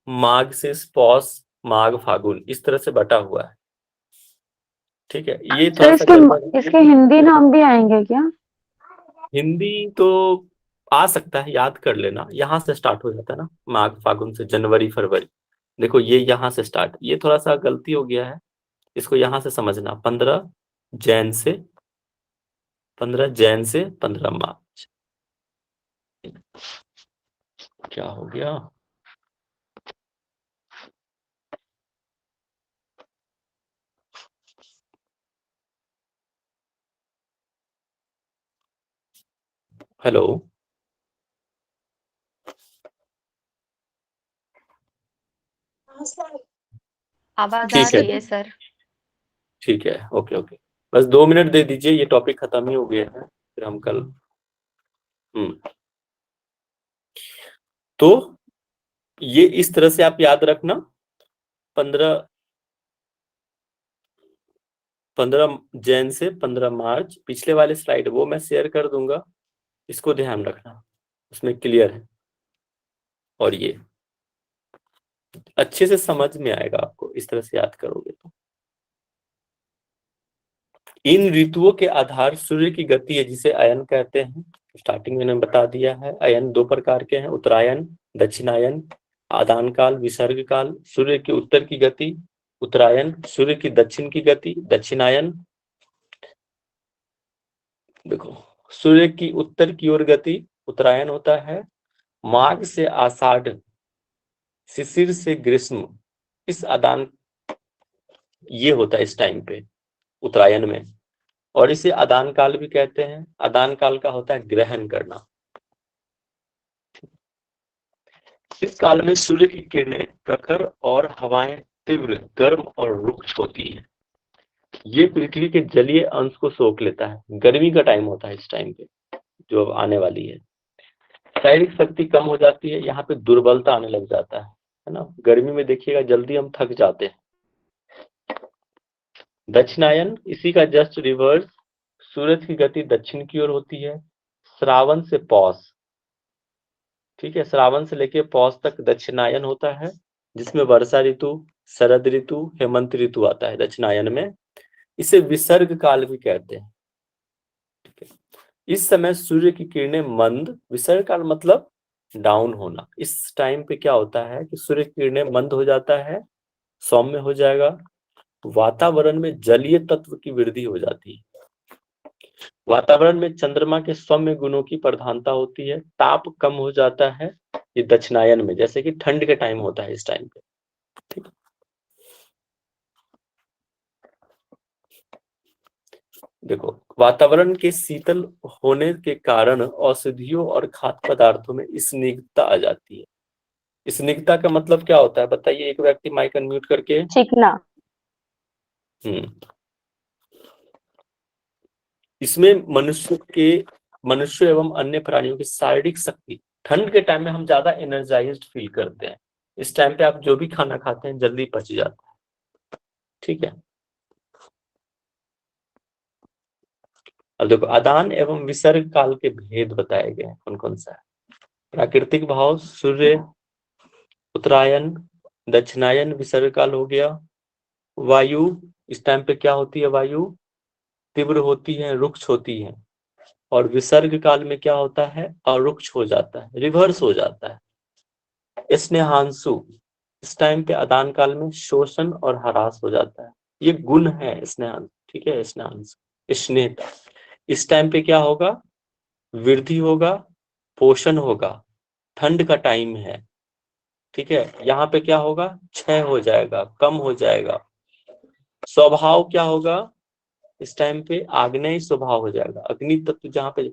माघ से पौष, माघ फागुन, इस तरह से बटा हुआ है। ठीक है, ये सर थोड़ा सा गड़बड़ इसके हिंदी नाम भी आएंगे क्या? हिंदी तो आ सकता है, याद कर लेना। यहाँ से स्टार्ट हो जाता है ना, माघ फागुन से जनवरी फरवरी। देखो ये यहाँ से स्टार्ट, ये थोड़ा सा गलती हो गया है, इसको यहाँ से समझना। 15 जैन से 15 मार्च। क्या हो गया? हेलो, आवाज आ ठीक है, रही है सर। ठीक है, ओके ओके। बस 2 मिनट दे दीजिए, ये टॉपिक खत्म ही हो गया है, फिर हम कल। तो ये इस तरह से आप याद रखना। 15 जैन से 15 मार्च। पिछले वाले स्लाइड वो मैं शेयर कर दूंगा, इसको ध्यान रखना, उसमें क्लियर है। और ये अच्छे से समझ में आएगा आपको, इस तरह से याद करोगे तो। इन ऋतुओं के आधार सूर्य की गति है, जिसे अयन कहते हैं। स्टार्टिंग में मैंने बता दिया है, अयन 2 प्रकार के हैं, उत्तरायण, दक्षिणायन। आदान काल, विसर्ग काल, सूर्य की उत्तर की गति उत्तरायण, सूर्य की दक्षिण की गति दक्षिणायन। देखो, सूर्य की उत्तर की ओर गति उत्तरायण होता है। माघ से आषाढ़, शिशिर से ग्रीष्म, इस आदान ये होता है इस टाइम पे उत्तरायण में। और इसे आदान काल भी कहते हैं। आदान काल का होता है ग्रहण करना। इस काल में सूर्य की किरणें प्रखर और हवाएं तीव्र, गर्म और रुक्ष होती है। ये पृथ्वी के जलीय अंश को सोख लेता है। गर्मी का टाइम होता है इस टाइम पे, जो अब आने वाली है। शारीरिक शक्ति कम हो जाती है, यहाँ पे दुर्बलता आने लग जाता है ना। गर्मी में देखिएगा जल्दी हम थक जाते हैं। दक्षिणायन, इसी का जस्ट रिवर्स, सूरज की गति दक्षिण की ओर होती है। श्रावण से पौष, ठीक है, श्रावण से लेके पौष तक दक्षिणायन होता है, जिसमें वर्षा ऋतु, शरद ऋतु, हेमंत ऋतु आता है दक्षिणायन में। इसे विसर्ग काल भी कहते हैं। इस समय सूर्य की किरणें मंद, विसर्ग काल मतलब डाउन होना। इस टाइम पे क्या होता है कि सूर्य की किरणें मंद हो जाता है, सौम्य हो जाएगा। वातावरण में जलीय तत्व की वृद्धि हो जाती है। वातावरण में चंद्रमा के सौम्य गुणों की प्रधानता होती है। ताप कम हो जाता है, ये दक्षिणायन में, जैसे कि ठंड के टाइम होता है इस टाइम पे। ठीक, देखो, वातावरण के शीतल होने के कारण औषधियों और खाद्य पदार्थों में स्निग्धता आ जाती है। स्निग्धता का मतलब क्या होता है बताइए, एक व्यक्ति माइक अनम्यूट करके। चिकना। इसमें मनुष्य एवं अन्य प्राणियों की शारीरिक शक्ति, ठंड के टाइम में हम ज्यादा एनर्जाइज्ड फील करते हैं। इस टाइम पे आप जो भी खाना खाते हैं जल्दी पच जाता है। ठीक है, अब देखो, आदान एवं विसर्ग काल के भेद बताए गए हैं कौन कौन सा है। प्राकृतिक भाव, सूर्य उत्तरायण, दक्षिणायन विसर्ग काल हो गया। वायु, इस टाइम पे क्या होती है, वायु तीव्र होती है, रुक्ष होती है। और विसर्ग काल में क्या होता है, अरुक्ष हो जाता है, रिवर्स हो जाता है। स्नेहांशु, इस टाइम पे आदान काल में शोषण और ह्रास हो जाता है। ये गुण है स्नेहांशु, ठीक है, स्नेहांशु स्नेहता। इस टाइम पे क्या होगा, वृद्धि होगा, पोषण होगा, ठंड का टाइम है। ठीक है, यहाँ पे क्या होगा, क्षय हो जाएगा, कम हो जाएगा। स्वभाव क्या होगा, इस टाइम पे आग्नेय स्वभाव हो जाएगा। अग्नि तत्व जहाँ पे,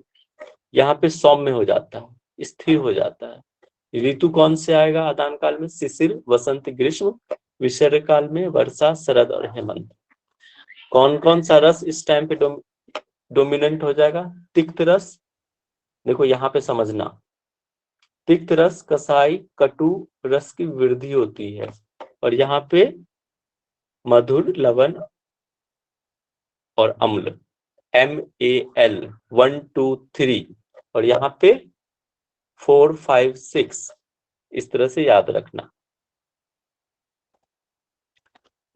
यहाँ पे सौम्य हो जाता है, स्थिर हो जाता है। ऋतु कौन से आएगा आदान काल में, शिशिर, वसंत, ग्रीष्म। विसर्ग काल में वर्षा, शरद और हेमंत। कौन कौन सा रस इस टाइम पे डोमिनेंट हो जाएगा? तिक्त रस, देखो यहाँ पे समझना, तिक्त रस, कसाई, कटु रस की वृद्धि होती है, और यहाँ पे मधुर, लवण और अम्ल, MAL 1 2 3, और यहाँ पे 4 5 6, इस तरह से याद रखना।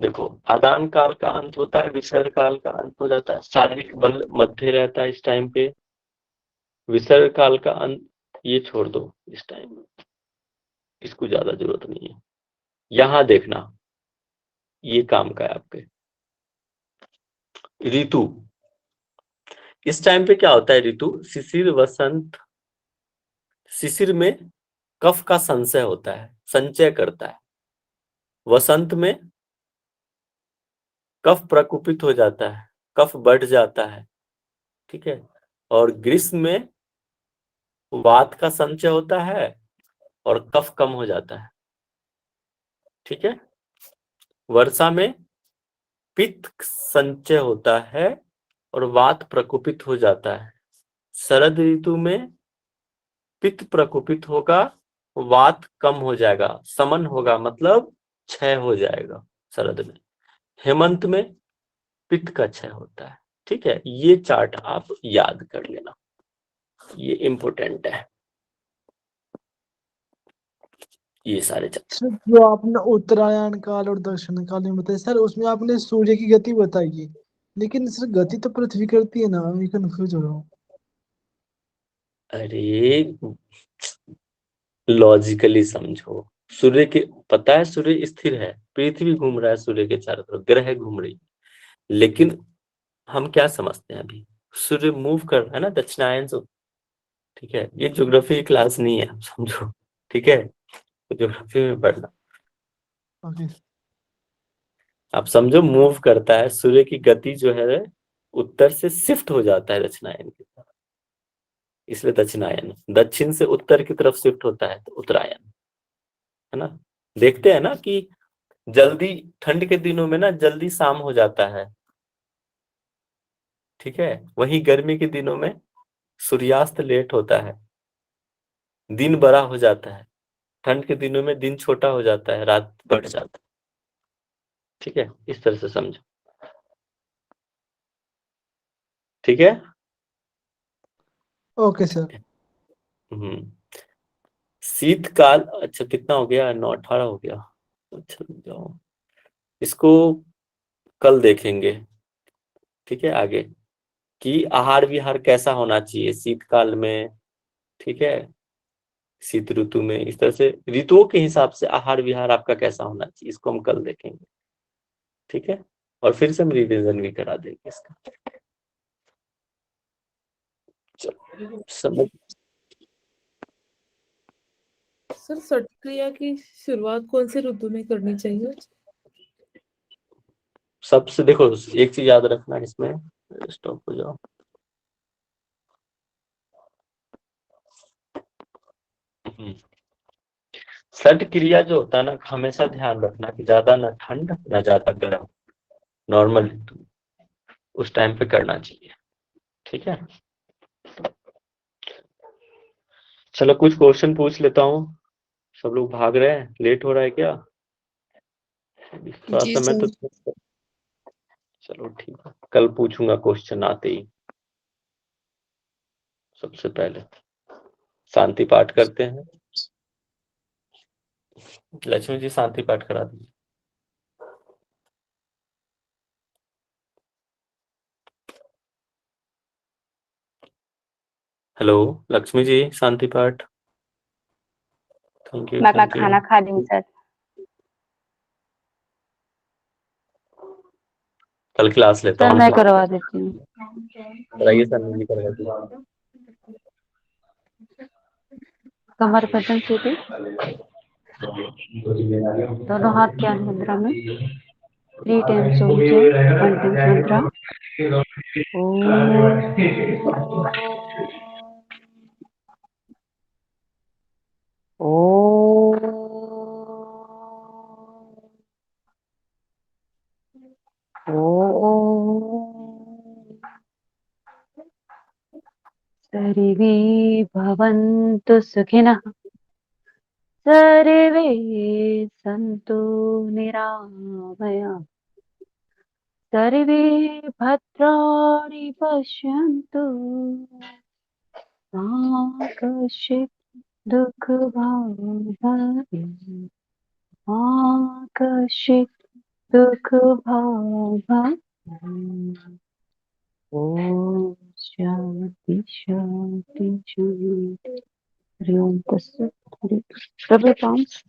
देखो, आदान काल का अंत होता है, विसर्ग काल का अंत हो जाता है, शारीरिक बल मध्य रहता है इस टाइम पे, विसर्ग काल का अंत ये छोड़ दो इस टाइम, इसको ज्यादा जरूरत नहीं है। यहां देखना, ये काम का है आपके। ऋतु, इस टाइम पे क्या होता है? ऋतु शिशिर, वसंत। शिशिर में कफ का संचय होता है, संचय करता है। वसंत में कफ प्रकुपित हो जाता है, कफ बढ़ जाता है, ठीक है। और ग्रीष्म में वात का संचय होता है और कफ कम हो जाता है, ठीक है। वर्षा में पित्त संचय होता है और वात प्रकुपित हो जाता है। शरद ऋतु में पित्त प्रकुपित होगा, वात कम हो जाएगा, समन होगा, मतलब क्षय हो जाएगा शरद में। हेमंत में पित्त का क्षय होता है, ठीक है। ये चार्ट आप याद कर लेना, ये इंपॉर्टेंट है, ये सारे चार्ट। सर जो आपने उत्तरायण काल और दक्षिण काल में बताया सर, उसमें आपने सूर्य की गति बताई है, लेकिन सर गति तो पृथ्वी करती है ना, मैं कंफ्यूज हो रहा हूँ। अरे लॉजिकली समझो, सूर्य के, पता है सूर्य स्थिर है, पृथ्वी घूम रहा है सूर्य के चारों तरफ, ग्रह घूम रही, लेकिन हम क्या समझते हैं अभी, सूर्य मूव कर रहा है ना दक्षिणायन से, ठीक है। ये ज्योग्राफी क्लास नहीं है, आप समझो, ठीक है, तो ज्योग्राफी में पढ़ना, ओके। आप समझो मूव करता है, सूर्य की गति जो है उत्तर से शिफ्ट हो जाता है दक्षिणायन की तरफ, इसलिए दक्षिणायन। दक्षिण से उत्तर की तरफ शिफ्ट होता है तो उत्तरायण, है ना। देखते हैं ना कि जल्दी, ठंड के दिनों में ना जल्दी शाम हो जाता है, ठीक है। वहीं गर्मी के दिनों में सूर्यास्त लेट होता है, दिन बड़ा हो जाता है। ठंड के दिनों में दिन छोटा हो जाता है, रात बढ़ जाता है, ठीक है। इस तरह से समझो, ठीक है। Okay sir. हम्म शीतकाल, अच्छा कितना हो गया? 9:18 हो गया। अच्छा जाओ, इसको कल देखेंगे, ठीक है। आगे कि आहार विहार कैसा होना चाहिए शीतकाल में, ठीक है, शीत ऋतु में, इस तरह से ऋतुओं के हिसाब से आहार विहार आपका कैसा होना चाहिए, इसको हम कल देखेंगे, ठीक है। और फिर से हम रिवीजन भी करा देंगे इसका। चलो समझ। सर छठ क्रिया की शुरुआत कौन से ऋतु में करनी चाहिए? सबसे देखो, एक चीज याद रखना इसमें, स्टॉप हो जाओ। छठ क्रिया जो होता है ना, हमेशा ध्यान रखना कि ज्यादा ना ठंड ना ज्यादा गर्म, नॉर्मल ऋतु उस टाइम पे करना चाहिए, ठीक है। चलो कुछ क्वेश्चन पूछ लेता हूँ। सब लोग भाग रहे हैं, लेट हो रहा है क्या? थोड़ा जी समय सर। तो, चलो ठीक है, कल पूछूंगा क्वेश्चन आते ही। सबसे पहले शांति पाठ करते हैं। लक्ष्मी जी शांति पाठ करा दीजिए। हेलो लक्ष्मी जी, शांति पाठ। थैंक यू मैं थैंक खाना यू। खा रही हूँ सर। कल क्लास लेता सर हूँ। मैं करवा देती हूँ। कराइए सर, मुझे करवा दीजिए। कमर गर्दन सीधी, दोनों हाथ ज्ञान मुद्रा में, 3 टाइम्स ओम जय, 1 टाइम्स मंत्रा। ओम। सर्वे भवन्तु सुखिनः सर्वे सन्तु निरामया सर्वे भद्राणि पश्यन्तु मा कश्चित् दुःखभाग् भवेत् मा कश्चित् दुःखभाग् भवेत्। ॐ शान्ति शान्ति शान्ति। हरि ओम तत्सत्। Hari Prabhu thanks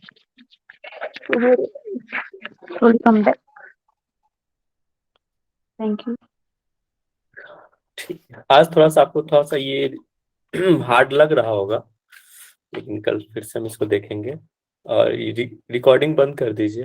welcome back. Thank you. ठीक है, आज थोड़ा सा आपको थोड़ा सा ये हार्ड लग रहा होगा, लेकिन कल फिर से हम इसको देखेंगे। और रिकॉर्डिंग बंद कर दीजिए।